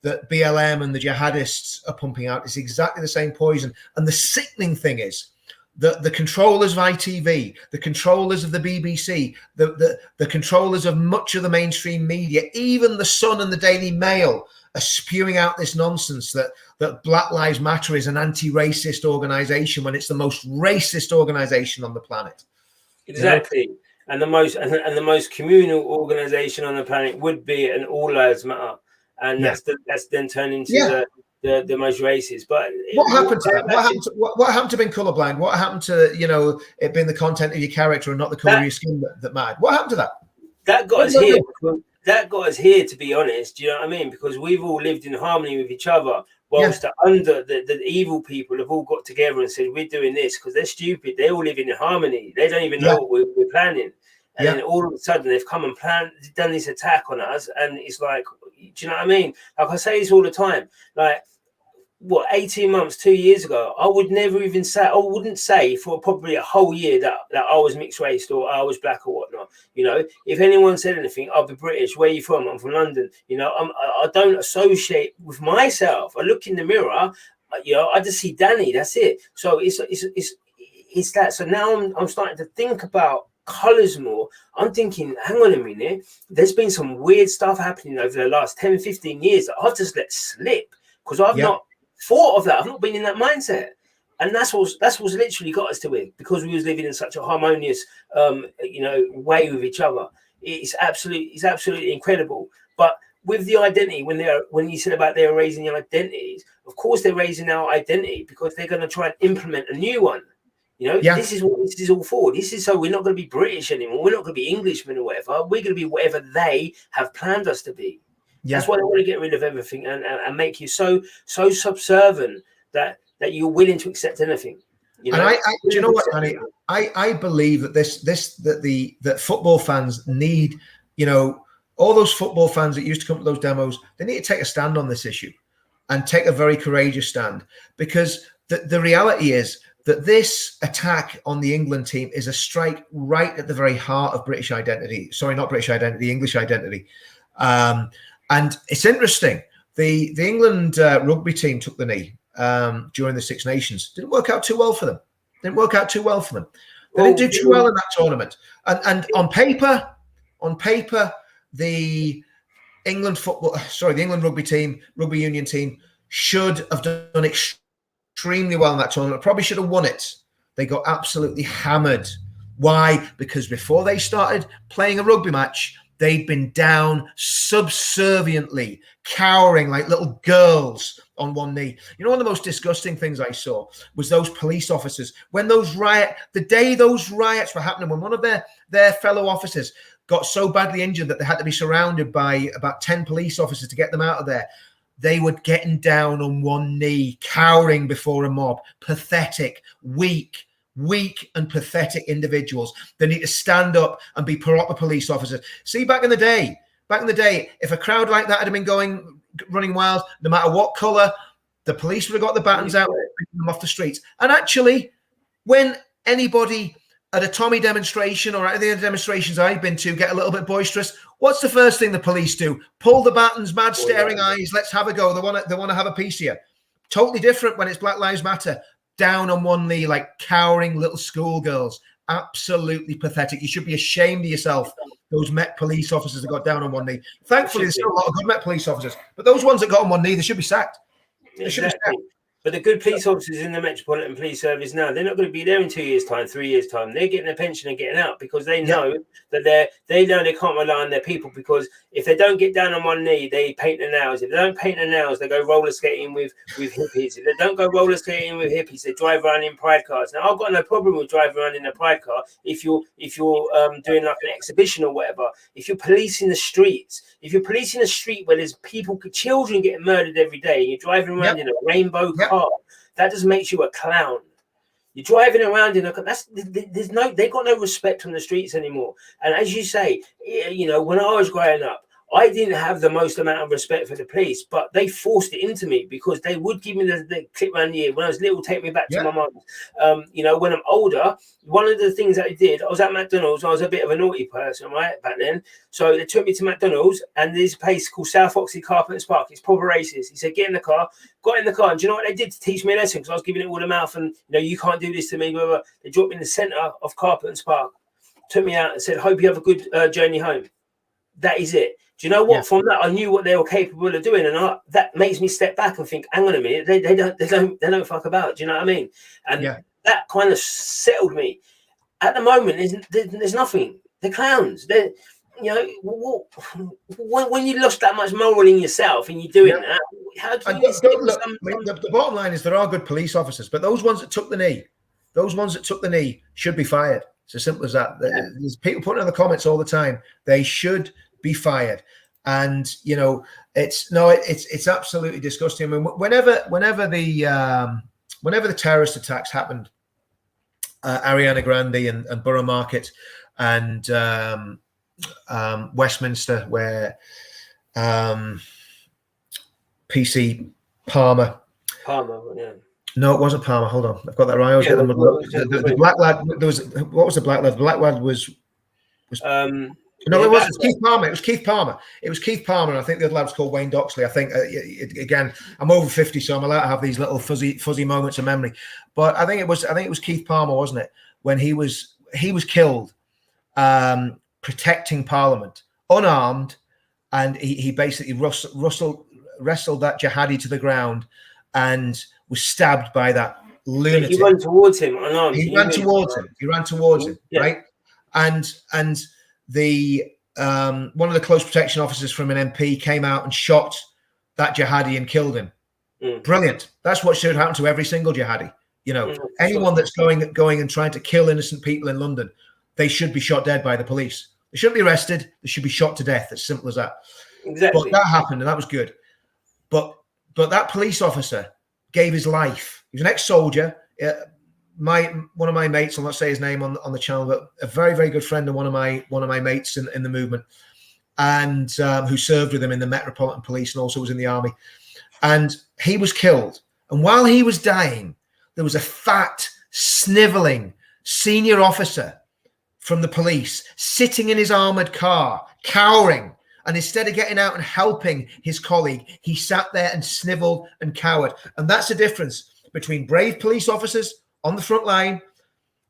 BLM and the jihadists are pumping out. It's exactly the same poison. And the sickening thing is, the controllers of ITV, the controllers of the BBC, the controllers of much of the mainstream media, even the Sun and the Daily Mail are spewing out this nonsense that Black Lives Matter is an anti-racist organization when it's the most racist organization on the planet. Exactly. And the most communal organization on the planet would be an All Lives Matter. And that's then turned into the most racist. But what happened to that? What happened to being colorblind? What happened to it being the content of your character and not the color of your skin that mattered? What happened to that? That got us here. That got us here, to be honest. Do you know what I mean? Because we've all lived in harmony with each other, whilst the evil people have all got together and said we're doing this because they're stupid. They all live in harmony. They don't even know what we're planning. And then all of a sudden they've come and done this attack on us, and it's like, do you know what I mean? Like I say this all the time. Like 18 months, 2 years ago, I wouldn't say for probably a whole year that I was mixed race or I was black or whatnot. If anyone said anything, I'll be British. Where are you from? I'm from London. I don't associate with myself. I look in the mirror, I just see Danny. That's it. So it's that. So now I'm starting to think about colors more. I'm thinking, hang on a minute, there's been some weird stuff happening over the last 10, 15 years that I've just let slip because I've not thought of that. I've not been in that mindset. And that's what's literally got us to it, because we was living in such a harmonious way with each other. It's absolutely incredible. But with the identity, when you said about they're raising your identities, of course they're raising our identity because they're going to try and implement a new one. This is what this is all for. This is so we're not going to be British anymore. We're not going to be Englishmen or whatever. We're going to be whatever they have planned us to be. Yeah. That's why they want to get rid of everything and make you so subservient that you're willing to accept anything. And do you know what, Danny? I believe that that football fans need, all those football fans that used to come to those demos, they need to take a stand on this issue and take a very courageous stand, because the reality is that this attack on the England team is a strike right at the very heart of British identity. Sorry, not British identity, English identity. And it's interesting The England rugby team took the knee during the Six Nations. Didn't work out too well for them. They didn't do too well in that tournament. And on paper, the the England rugby union team should have done extremely well in that tournament. Probably should have won it. They got absolutely hammered. Why? Because before they started playing a rugby match, they'd been down subserviently, cowering like little girls on one knee. You know, one of the most disgusting things I saw was those police officers. When the day those riots were happening, when one of their fellow officers got so badly injured that they had to be surrounded by about 10 police officers to get them out of there, they were getting down on one knee, cowering before a mob. Pathetic, weak and pathetic individuals. They need to stand up and be proper police officers. See, back in the day, if a crowd like that had been running wild, no matter what colour, the police would have got the batons out and taken them off the streets. And actually, when anybody at a Tommy demonstration or at the other demonstrations I've been to get a little bit boisterous, what's the first thing the police do? Pull the batons, mad staring eyes, let's have a go. They want to have a piece of you. Totally different when it's Black Lives Matter. Down on one knee like cowering little schoolgirls. Absolutely pathetic. You should be ashamed of yourself, those Met police officers that got down on one knee. Thankfully, there's still a lot of good Met police officers, but those ones that got on one knee, they should be sacked. They should be sacked. But the good police officers in the Metropolitan Police Service now, they're not going to be there in 2 years' time, 3 years' time. They're getting their pension and getting out because they know that they know they can't rely on their people, because if they don't get down on one knee, they paint their nails. If they don't paint their nails, they go roller skating with hippies. If they don't go roller skating with hippies, they drive around in pride cars. Now, I've got no problem with driving around in a pride car if you're doing like an exhibition or whatever. If you're policing the streets, where there's children getting murdered every day, and you're driving around in a rainbow car, that just makes you a clown. You're driving around in they got no respect from the streets anymore. And as you say, you know, when I was growing up, I didn't have the most amount of respect for the police, but they forced it into me because they would give me the clip around the ear. When I was little, take me back to my mum. You know, when I'm older, one of the things that I did, I was at McDonald's. I was a bit of a naughty person, right, back then. So they took me to McDonald's, and there's a place called South Oxley Carpet and Spark. It's proper racist. He said, get in the car. Got in the car, and do you know what they did to teach me a lesson? Because I was giving it all the mouth, and, you know, you can't do this to me. Blah, blah. They dropped me in the centre of Carpet and Spark, took me out and said, hope you have a good journey home. That is it. Do you know what? Yeah. From that, I knew what they were capable of doing, and that makes me step back and think, hang on a minute, they don't fuck about. Do you know what I mean? And that kind of settled me. At the moment, there's nothing. They're clowns. They're, you know, when you lost that much moral in yourself and you're doing that, how do you? The bottom line is there are good police officers, but those ones that took the knee, should be fired. It's as simple as that. There's people putting in the comments all the time. They should be fired. And you know, it's absolutely disgusting. I mean, whenever the terrorist attacks happened, Ariana Grande and Borough Market and Westminster, where PC Palmer. Yeah. No, it wasn't Palmer. Hold on, I've got that right. I always get them. The black lad. There was, what was the black lad? The black lad was. No, it wasn't. Keith Palmer. It was Keith Palmer. And I think the other lad was called Wayne Doxley. I think again, I'm over 50, so I'm allowed to have these little fuzzy moments of memory. But I think it was Keith Palmer, wasn't it? When he was killed, protecting Parliament, unarmed, and he basically wrestled that jihadi to the ground and was stabbed by that lunatic. He ran towards him unarmed. He ran towards him, right? And the one of the close protection officers from an MP came out and shot that jihadi and killed him. Brilliant. That's what should happen to every single jihadi. You know, anyone that's going and trying to kill innocent people in London, they should be shot dead by the police. They shouldn't be arrested. They should be shot to death. As simple as that. Exactly. But that happened, and that was good. But that police officer gave his life. He was an ex-soldier. One of my mates, I'll not say his name on the channel, but a very, very good friend of one of my mates in the movement, and who served with him in the Metropolitan Police and also was in the army. And he was killed. And while he was dying, there was a fat, sniveling senior officer from the police sitting in his armored car, cowering, And instead of getting out and helping his colleague, he sat there and sniveled and cowered. And that's the difference between brave police officers on the front line,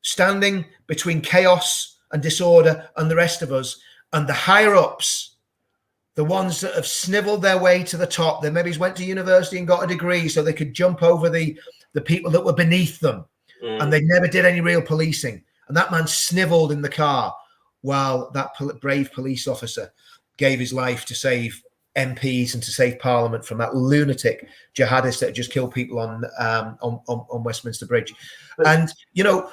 standing between chaos and disorder and the rest of us, and the higher ups, the ones that have sniveled their way to the top. They maybe went to university and got a degree so they could jump over the people that were beneath them. And they never did any real policing. And that man sniveled in the car while that brave police officer gave his life to save MPs and to save Parliament from that lunatic jihadist that had just killed people on Westminster Bridge. And you know,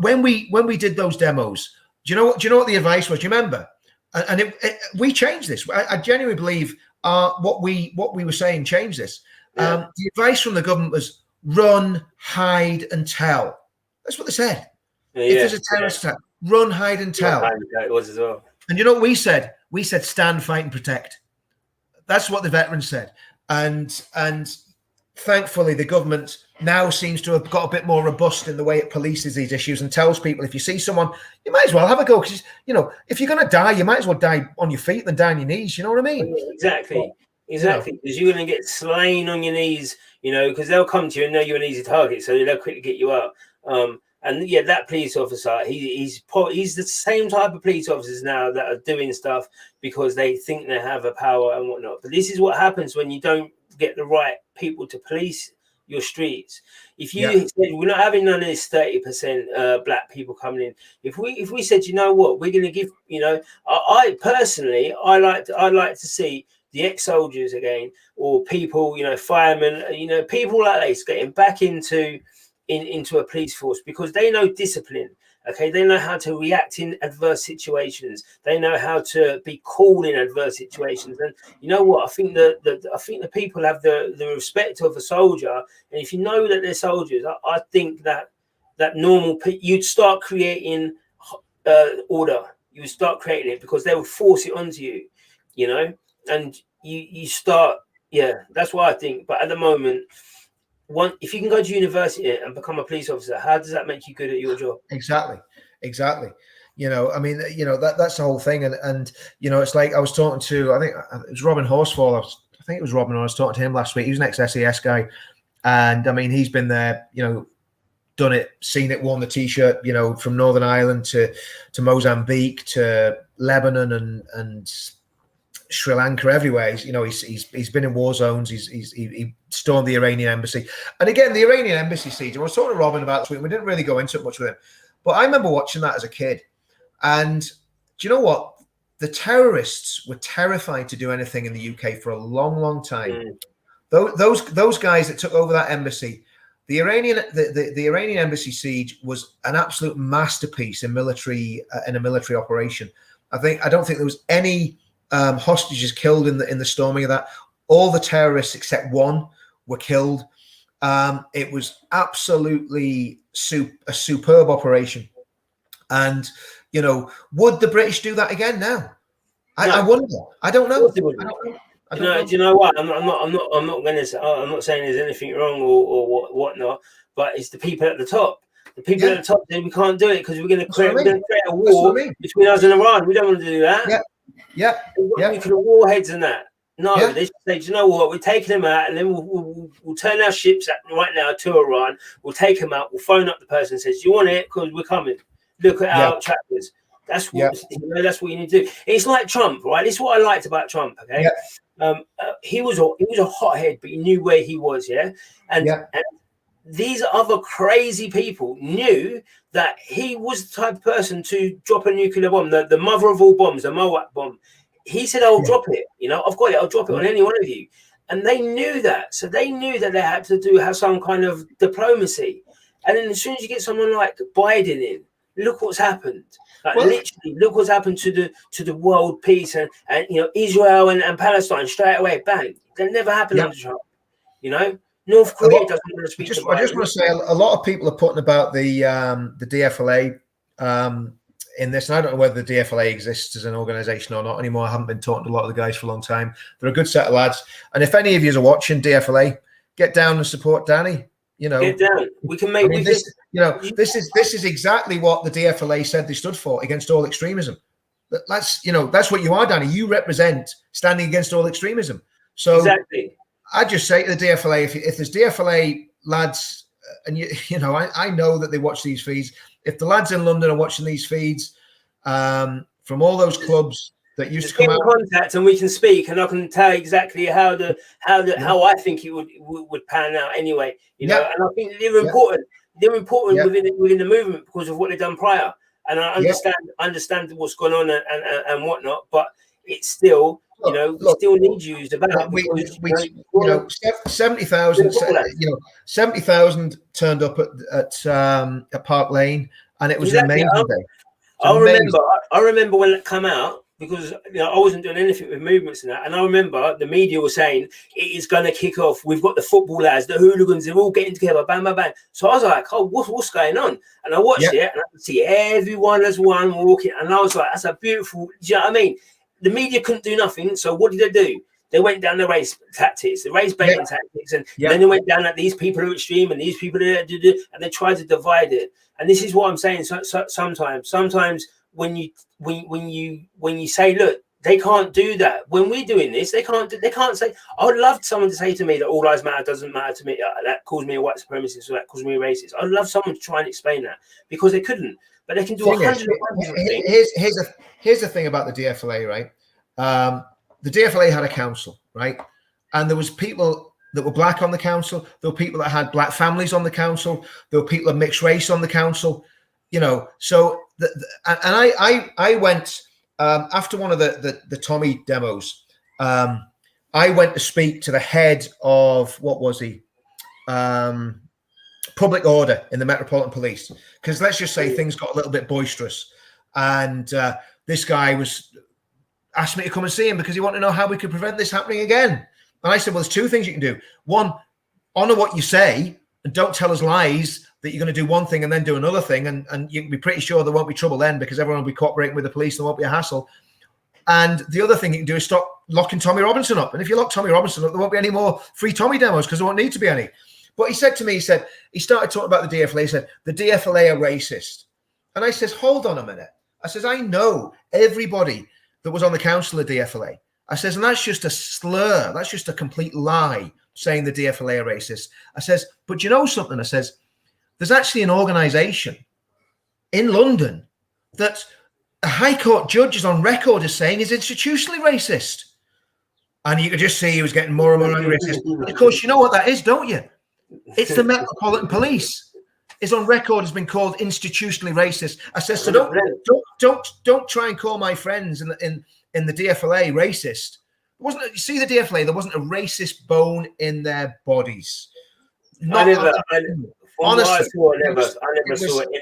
when we did those demos, do you know what the advice was? Do you remember? And we changed this. I genuinely believe what we were saying changed this. The advice from the government was run, hide, and tell. That's what they said. If there's a terrorist attack, run, hide, and tell. It was as well. And you know what we said? We said stand, fight, and protect. That's what the veterans said. And thankfully, the government now seems to have got a bit more robust in the way it polices these issues and tells people if you see someone, you might as well have a go. Because, you know, if you're going to die, you might as well die on your feet than die on your knees. You know what I mean? Exactly. Exactly. Because you're going to get slain on your knees, you know, because they'll come to you and know you're an easy target. So they'll quickly get you up. And yeah, that police officer, he's the same type of police officers now that are doing stuff because they think they have a power and whatnot. But this is what happens when you don't get the right people to police your streets. If you said we're not having none of this 30% black people coming in, if we said, you know what, we're going to give, you know, I personally, I like to see the ex-soldiers again, or people, you know, firemen, you know, people like this getting back into a police force because they know discipline. Okay, they know how to react in adverse situations. They know how to be cool in adverse situations. And you know what? I think the people have the respect of a soldier. And if you know that they're soldiers, I think that normal you'd start creating order. You would start creating it because they would force it onto you. You know, and you start. Yeah, that's what I think. But at the moment, if you can go to university and become a police officer, how does that make you good at your job? Exactly. You know, I mean, you know, that's the whole thing. And you know, it's like I was talking to, I think it was Robin Horsfall. I think it was Robin. I was talking to him last week. He was an ex-SES guy, and I mean, he's been there. You know, done it, seen it, worn the T-shirt. You know, from Northern Ireland to Mozambique to Lebanon and Sri Lanka, everywhere. You know, he's been in war zones. He stormed the Iranian embassy, and again, the Iranian embassy siege. I was talking to Robin about this week. We didn't really go into it much with him, but I remember watching that as a kid. And do you know what? The terrorists were terrified to do anything in the UK for a long, long time. Those guys that took over that embassy, the Iranian embassy siege was an absolute masterpiece in a military operation. I don't think there was any hostages killed in the storming of that. All the terrorists except one were killed. It was absolutely a superb operation. And you know, would the British do that again now? I wonder. I don't know. Do you know what? I'm not going to say. I'm not saying there's anything wrong or whatnot. But it's the people at the top. The people at the top say we can't do it because we're going to create a war between us and Iran. We don't want to do that. Yeah. Nuclear warheads and that. No, they say, do you know what? We're taking them out, and then we'll turn our ships right now to Iran. We'll take them out. We'll phone up the person and says, "Do you want it? Because we're coming. Look at our trackers." That's what that's what you need to do. It's like Trump, right? This is what I liked about Trump. Okay, he was a hothead, but he knew where he was. And these other crazy people knew that he was the type of person to drop a nuclear bomb, the mother of all bombs, the Moab bomb. He said, "I'll drop it. You know, I've got it. I'll drop it on any one of you." And they knew that, so they knew that they had to have some kind of diplomacy. And then as soon as you get someone like Biden in, look what's happened. Like literally, look what's happened to the world peace and you know, Israel and Palestine straight away. Bang! That never happened under Trump. You know, North Korea doesn't want to speak. I just want to say a lot of people are putting about the DFLA in this, and I don't know whether the DFLA exists as an organization or not anymore. I haven't been talking to a lot of the guys for a long time. They're a good set of lads, and if any of you are watching DFLA, get down and support Danny. You know, get down. We can make this. You know, this is exactly what the DFLA said they stood for, against all extremism. That's that's what you are, Danny. You represent standing against all extremism. So exactly. I just say to the DFLA, if there's DFLA lads, and I know that they watch these feeds. If the lads in London are watching these feeds from all those clubs that used to come out, contact, and we can speak, and I can tell exactly how I think it would pan out anyway. And I think they're important. They're important within the movement because of what they've done prior. And I understand what's going on and whatnot, but it's still, we still need you about. 70,000, 70,000 turned up at Park Lane, and it was an amazing day. I remember when it came out, because I wasn't doing anything with movements and that, and I remember the media was saying it is going to kick off. We've got the football lads, the hooligans, they're all getting together, bang, bang, bang. So I was like, oh, what's going on? And I watched it, and I could see everyone as one walking, and I was like, that's a beautiful. Do you know what I mean? The media couldn't do nothing, so what did they do? They went down the race tactics, the race baiting tactics, and then they went down at these people are extreme and these people are, and they tried to divide it. And this is what I'm saying. So sometimes when you say, look, they can't do that. When we're doing this, they can't say. I would love someone to say to me that all lives matter doesn't matter to me. That calls me a white supremacist, or that calls me a racist. I'd love someone to try and explain that, because they couldn't. But they can do 100 things. Here's the thing about the DFLA, right? The DFLA had a council, right? And there was people that were black on the council. There were people that had black families on the council. There were people of mixed race on the council. So I went after one of the Tommy demos. I went to speak to the head of, what was he? Public order in the Metropolitan Police, because let's just say things got a little bit boisterous, and this guy asked me to come and see him because he wanted to know how we could prevent this happening again. And I said, well, there's two things you can do. One, honor what you say and don't tell us lies that you're going to do one thing and then do another thing, and you can be pretty sure there won't be trouble then, because everyone will be cooperating with the police, there won't be a hassle. And the other thing you can do is stop locking Tommy Robinson up. And if you lock Tommy Robinson up, there won't be any more free Tommy demos, because there won't need to be any. But he said to me, he started talking about the DFLA. He said, the DFLA are racist. And I says, hold on a minute. I says, I know everybody that was on the council of DFLA. I says, and that's just a slur. That's just a complete lie, saying the DFLA are racist. I says, but you know something? I says, there's actually an organisation in London that a High Court judge is on record as saying is institutionally racist. And you could just see he was getting more and more angry. Of course, you know what that is, don't you? It's the Metropolitan Police. Is on record has been called institutionally racist. I said, so don't try and call my friends in the DFLA racist. You see the DFLA, there wasn't a racist bone in their bodies. I never saw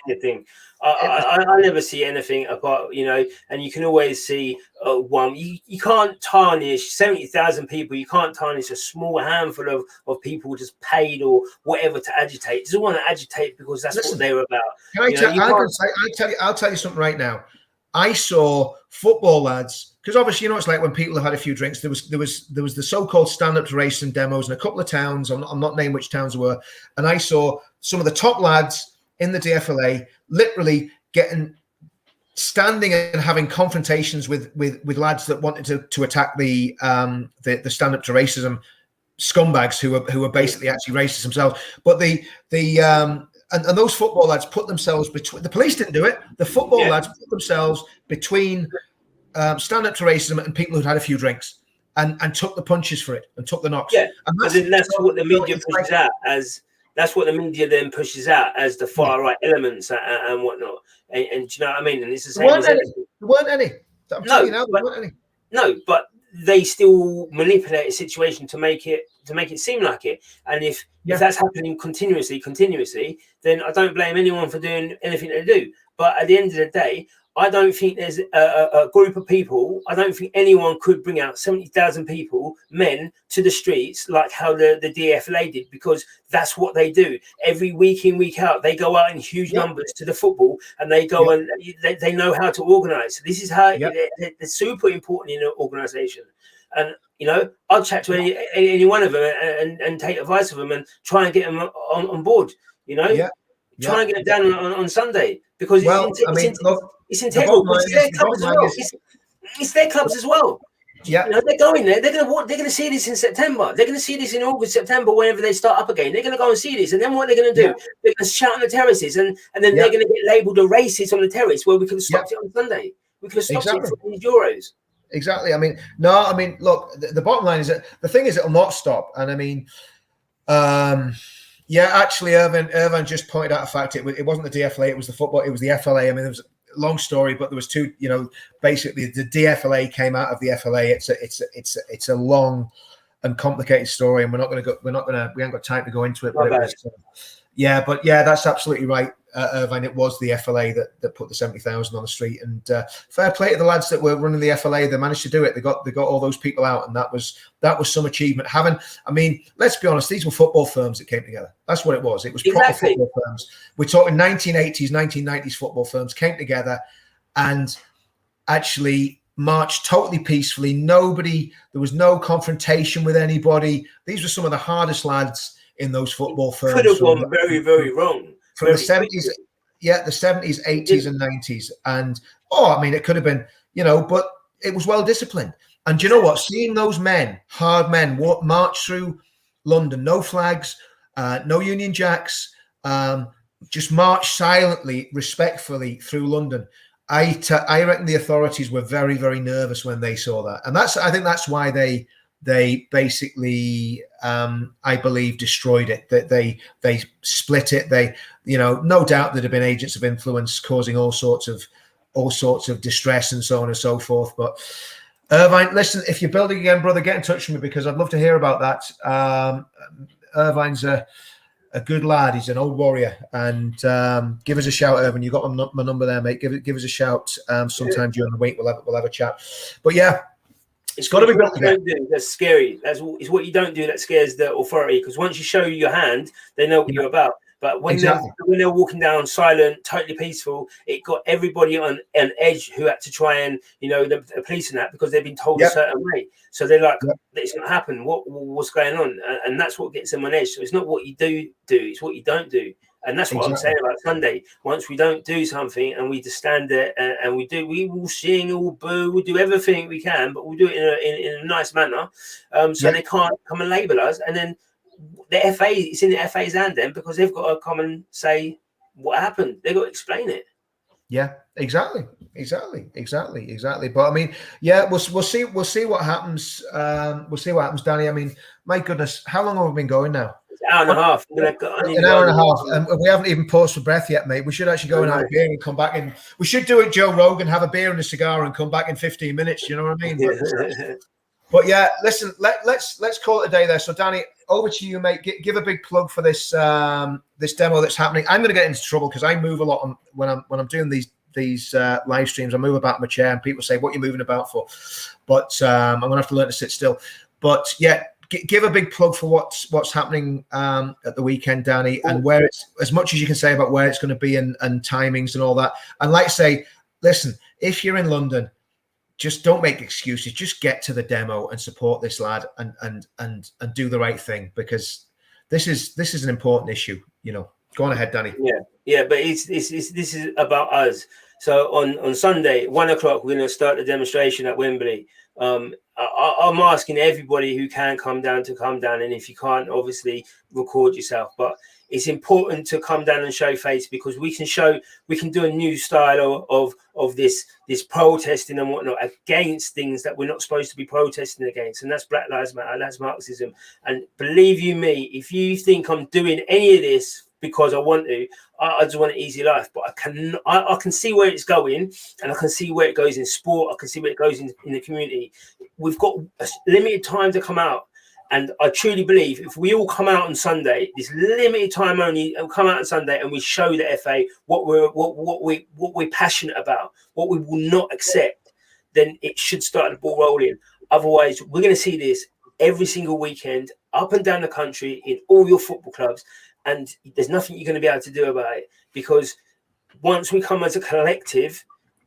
anything. I never see anything apart, and you can always see one. You can't tarnish 70,000 people. You can't tarnish a small handful of people just paid or whatever to agitate. They want to agitate because that's what they're about. I'll tell you something right now. I saw football lads, because obviously it's like when people have had a few drinks. There was the so-called stand-up to racism demos in a couple of towns. I'm not naming which towns they were, and I saw some of the top lads in the DFLA literally standing and having confrontations with lads that wanted to attack the stand-up to racism scumbags who were basically actually racist themselves. But and those football lads put themselves between. The police didn't do it. The football lads put themselves between stand-up to racism and people who'd had a few drinks, and took the punches for it and took the knocks. Yeah, and that's what the media pushes out as. That's what the media then pushes out as the far right elements and whatnot. And do you know what I mean? And it's the same. There weren't any. I'm telling you now, there weren't any. No, but they still manipulate a situation to make it seem like it. And if that's happening continuously, then I don't blame anyone for doing anything they do. But at the end of the day, I don't think there's a group of people. I don't think anyone could bring out 70,000 people, men, to the streets like how the DFLA did, because that's what they do. Every week in, week out, they go out in huge numbers to the football, and they go and they know how to organise. So this is how they're super important in an organisation. And, I'll chat to any one of them and take advice of them and try and get them on board, Try and get them down on Sunday, because It's integral. It's their clubs as well. It's their clubs as well. Yeah, you know, they're going there. They're going to see this in September. They're going to see this in August, September, whenever they start up again. They're going to go and see this, and then what they're going to do? They're going to shout on the terraces, and then they're going to get labelled a racist on the terrace. Where we could have stopped it on Sunday. We could have stopped it for these Euros. Exactly. I mean, no. I mean, look. The bottom line is that the thing is, it'll not stop. And I mean, actually, Irvine just pointed out a fact. It wasn't the DFLA. It was the football. It was the FLA. I mean, there was long story, but there was two. You know, basically the DFLA came out of the FLA. It's a long and complicated story, and we haven't got time to go into it. But that's absolutely right, Irvine. It was the FLA that put the 70,000 on the street, and fair play to the lads that were running the FLA. They managed to do it. They got all those people out, and that was some achievement. I mean, let's be honest, these were football firms that came together. That's what it was. It was proper football firms. We're talking 1980s, 1990s football firms came together and actually marched totally peacefully. There was no confrontation with anybody. These were some of the hardest lads in those football firms. Could have gone very, very wrong. From the 70s, the 70s, 80s, and 90s. And, I mean, it could have been, but it was well disciplined. And do you know what? Seeing those hard men, march through London, no flags, no Union Jacks, just march silently, respectfully through London. I reckon the authorities were very, very nervous when they saw that. And I think that's why they basically, I believe, destroyed it. That they split it. They, no doubt there'd have been agents of influence causing all sorts of distress and so on and so forth. But Irvine, listen, if you're building again, brother, get in touch with me because I'd love to hear about that. Irvine's a good lad. He's an old warrior, and give us a shout, Irvine. You got my number there, mate. Give us a shout sometime during the week. We'll have a chat. But yeah. It's got to be built again. That's scary. It's what you don't do that scares the authority, because once you show your hand, they know what you're about. But when they're walking down silent, totally peaceful, it got everybody on an edge who had to try and, the police and that, because they've been told a certain way. So they're like, it's going to happen. What's going on? And that's what gets them on edge. So it's not what you do, it's what you don't do. And that's what I'm saying about Sunday. Once we don't do something and we just stand there and we will sing, we'll boo, we'll do everything we can, but we'll do it in a nice manner. So they can't come and label us. And then the FA, it's in the FA's hand then, because they've got to come and say what happened. They've got to explain it. Yeah, exactly. But I mean, we'll see what happens. We'll see what happens, Danny. I mean, my goodness, how long have we been going now? An hour and a half. An hour and a half. And we haven't even paused for breath yet, mate. We should actually go and have a beer and come back in. We should do it, Joe Rogan, have a beer and a cigar and come back in 15 minutes. You know what I mean? But yeah, listen, let's call it a day there. So Danny, over to you, mate. Give a big plug for this this demo that's happening. I'm going to get into trouble because I move a lot when I'm doing these live streams. I move about in my chair and people say, "What are you moving about for?" But I'm going to have to learn to sit still. But yeah. Give a big plug for what's happening at the weekend, Danny, and where it's, as much as you can say about where it's going to be and timings and all that. And like I say, listen, if you're in London, just don't make excuses. Just get to the demo and support this lad and do the right thing, because this is an important issue. Go on ahead, Danny. Yeah, but this is about us. So on Sunday, 1:00, we're going to start the demonstration at Wembley. I'm asking everybody who can come down to come down, and if you can't, obviously record yourself. But it's important to come down and show face, because we can do a new style of this protesting and whatnot against things that we're not supposed to be protesting against, and that's Black Lives Matter, that's Marxism. And believe you me, if you think I'm doing any of this because I want to, I just want an easy life, but I can see where it's going, and I can see where it goes in sport. I can see where it goes in the community. We've got a limited time to come out, and I truly believe if we all come out on Sunday, this limited time only, and come out on Sunday, and we show the FA what we're passionate about, what we will not accept, then it should start the ball rolling. Otherwise, we're going to see this every single weekend, up and down the country, in all your football clubs. And there's nothing you're going to be able to do about it, because once we come as a collective,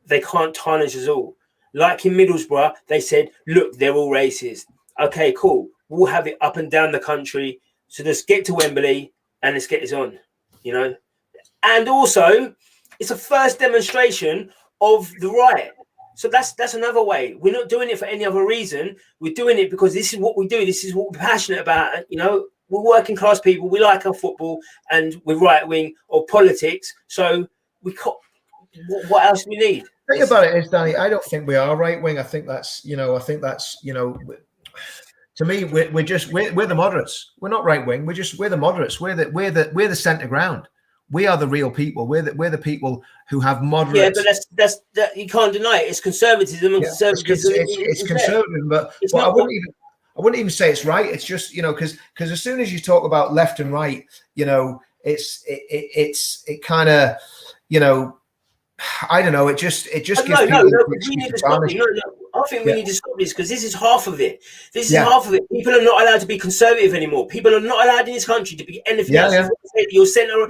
they can't tarnish us all. Like in Middlesbrough, they said, look, they're all racist. Okay, cool. We'll have it up and down the country. So let's get to Wembley and let's get this on, And also, it's a first demonstration of the right. So that's another way. We're not doing it for any other reason. We're doing it because this is what we do. This is what we're passionate about. You know, we're working class people. We like our football, and we're right wing or politics. So we what else do we need? The thing about it is, Danny, I don't think we are right wing. I think that's to me, we're the moderates. We're not right wing. We're the moderates. We're the centre ground. We are the real people. We're the people who have moderate. Yeah, but that's you can't deny it. It's conservatism and conservatism. It's conservatism, but I wouldn't even say it's right. It's just because as soon as you talk about left and right, it kind of I don't know. It just gives people. We need to stop it. I think we need to stop this because this is half of it. This is half of it. People are not allowed to be conservative anymore. People are not allowed in this country to be anything else. Yeah. You're centre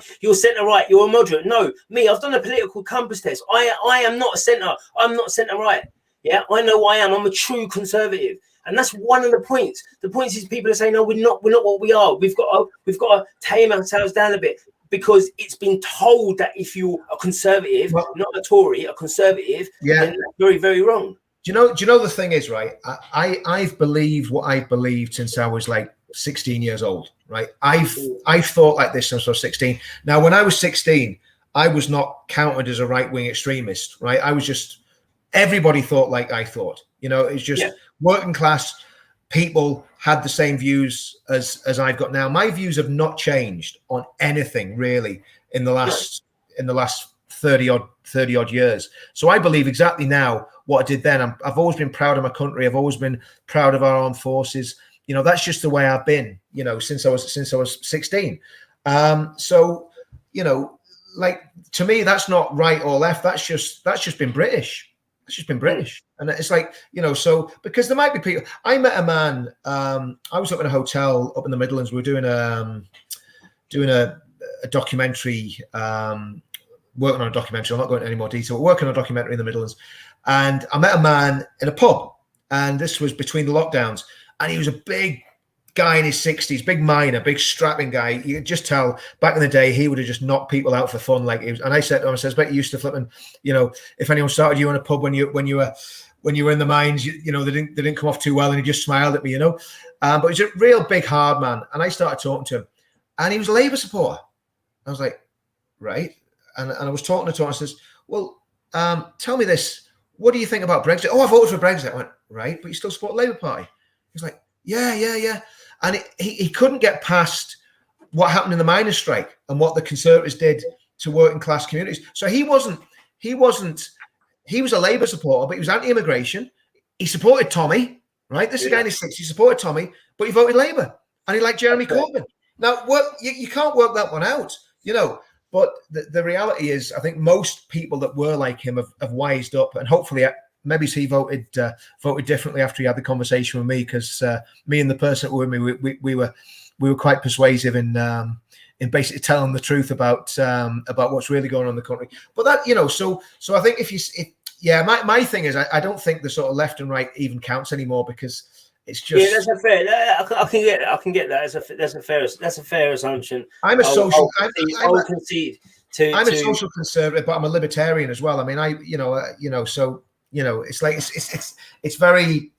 right. You're a moderate. No, me. I've done a political compass test. I am not a centre. I'm not centre right. Yeah, I know I am. I'm a true conservative. And that's one of the points. The point is people are saying, no, we're not what we are. We've got to tame ourselves down a bit. Because it's been told that if you're a conservative, not a Tory, a conservative, then that's very, very wrong. Do you know the thing is, right? I've believed what I've believed since I was like 16 years old, right? I've thought like this since I was 16. Now, when I was 16, I was not counted as a right-wing extremist, right? I was just, everybody thought like I thought. It's just working class people had the same views as I've got now. My views have not changed on anything really in the last 30 odd years. So I believe exactly now what I did then. I've always been proud of my country. I've always been proud of our armed forces. That's just the way I've been, since I was 16. So, like to me, that's not right or left. That's just been British. It's just been British. And it's like, so because there might be people. I met a man, I was up in a hotel up in the Midlands. We were doing a documentary, working on a documentary. I'm not going into any more detail. We're working on a documentary in the Midlands. And I met a man in a pub. And this was between the lockdowns. And he was a big guy in his 60s, big miner, big strapping guy. You could just tell back in the day he would have just knocked people out for fun. Like he was, and I said to him, I bet you used to flipping, if anyone started you in a pub when you were in the mines, they didn't come off too well, and he just smiled at me, but he's a real big hard man. And I started talking to him, and he was a Labour supporter. I was like, right, and I was talking to him. I says, well, tell me this. What do you think about Brexit? Oh, I voted for Brexit. I went, right, but you still support the Labour Party? He's like, yeah. And he couldn't get past what happened in the miners' strike and what the Conservatives did to working class communities. So he was a Labour supporter, but he was anti-immigration. He supported Tommy, right? This is a guy in his 60s. He supported Tommy, but he voted Labour. And he liked Jeremy Corbyn. Now, you can't work that one out, But the reality is, I think most people that were like him have wised up, and hopefully maybe he voted differently after he had the conversation with me, because me and the person that were with me, we were quite persuasive in basically telling the truth about what's really going on in the country. But that, so I think my thing is I don't think the sort of left and right even counts anymore, because it's just that's a fair. I can get that. That's a fair assumption. I'm a social. I'll concede to. I'm a social conservative, but I'm a libertarian as well. I mean, so. It's like it's very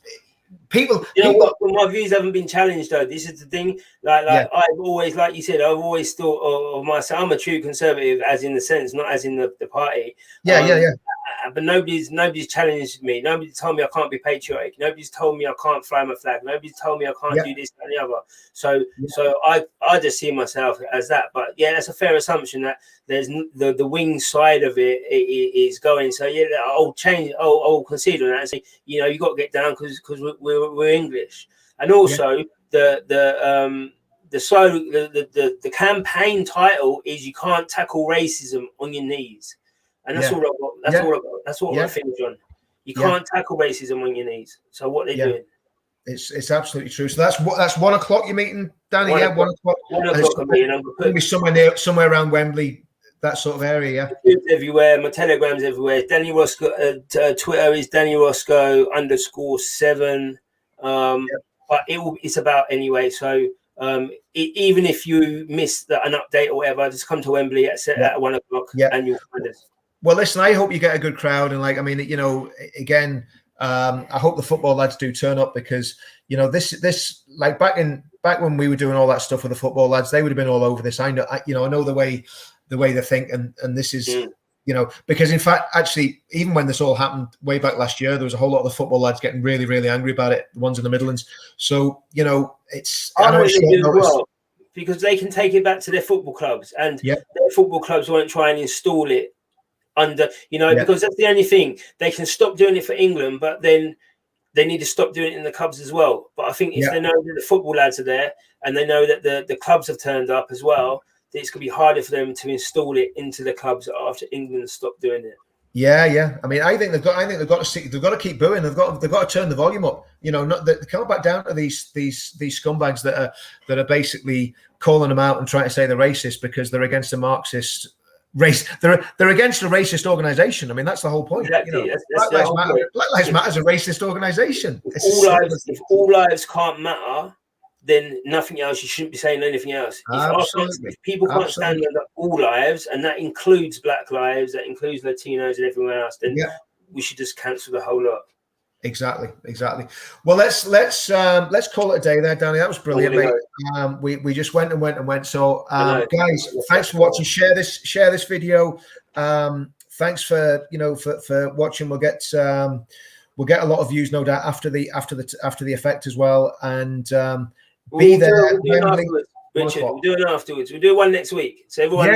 people. What? My views haven't been challenged though. This is the thing. I've always, like you said, I've always thought of myself. I'm a true conservative, as in the sense, not as in the party. Yeah. But nobody's challenged me. Nobody's told me I can't be patriotic. Nobody's told me I can't fly my flag. Nobody's told me I can't do this and the other. So I just see myself as that. But yeah, that's a fair assumption that there's the wing side of it is going. So yeah, I'll change. I'll concede on that and say, you got to get down because we're English. And also the campaign title is "You can't tackle racism on your knees." And that's all I've got. That's what I finish on. You can't tackle racism on your knees. So what they're doing. It's absolutely true. So that's 1 o'clock you're meeting, Danny. 1 o'clock. 1 o'clock. I'm going to be somewhere around Wembley, that sort of area. Yeah. Everywhere. My Telegram's everywhere. Danny Roscoe. Twitter is Danny Roscoe _7. But it's about anyway. So even if you miss an update or whatever, just come to Wembley at 1 o'clock and you'll find us. Well, listen, I hope you get a good crowd, and like, I mean, you know, again, I hope the football lads do turn up, because you know this like back when we were doing all that stuff with the football lads, they would have been all over this. I know, I know the way they think, and this is. You know, because in fact, actually, even when this all happened way back last year, there was a whole lot of the football lads getting really, really angry about it. The ones in the Midlands. So you know, I know it's well, because they can take it back to their football clubs, and their football clubs won't try and install it under, you know, because that's the only thing. They can stop doing it for England, but then they need to stop doing it in the clubs as well. But I think if they know that the football lads are there, and they know that the clubs have turned up as well, it's going to be harder for them to install it into the clubs after England stopped doing it. Yeah. I mean, I think they've got to keep booing. They've got to turn the volume up. You know, they can't back down to these scumbags that are basically calling them out and trying to say they're racist because they're against a Marxist race. They're against a racist organization. I mean, that's the whole point. Exactly. You know, Black Lives Matter is a racist organization. If all lives can't matter, then nothing else. You shouldn't be saying anything else. If people can't stand under all lives, and that includes Black lives, that includes Latinos and everyone else, then we should just cancel the whole lot. Exactly. Well, let's call it a day there, Danny. That was brilliant, mate. We just went. So, guys, thanks for watching. Share this video. Thanks for for watching. We'll get a lot of views, no doubt, after the effect as well, and. Be there. We'll do it Richard. We'll do it afterwards. We'll do one next week. So everyone,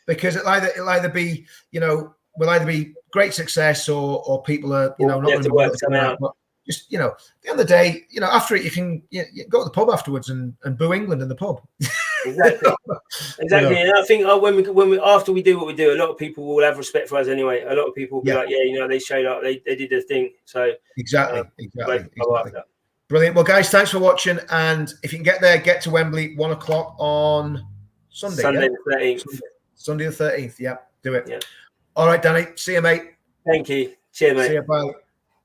because it'll either be, will either be great success or people are, not going to work something out. But just, at the end of the day, after it, you can go to the pub afterwards and boo England in the pub. Exactly. And I think after we do what we do, a lot of people will have respect for us anyway. A lot of people will be like, they showed up, they did their thing. So exactly. Brilliant. Well, guys, thanks for watching. And if you can get there, get to Wembley 1 o'clock on Sunday. Sunday the 13th. Sunday the 13th. Yeah, do it. Yeah. All right, Danny. See you, mate. Thank you. Cheers, mate. See you. Bye.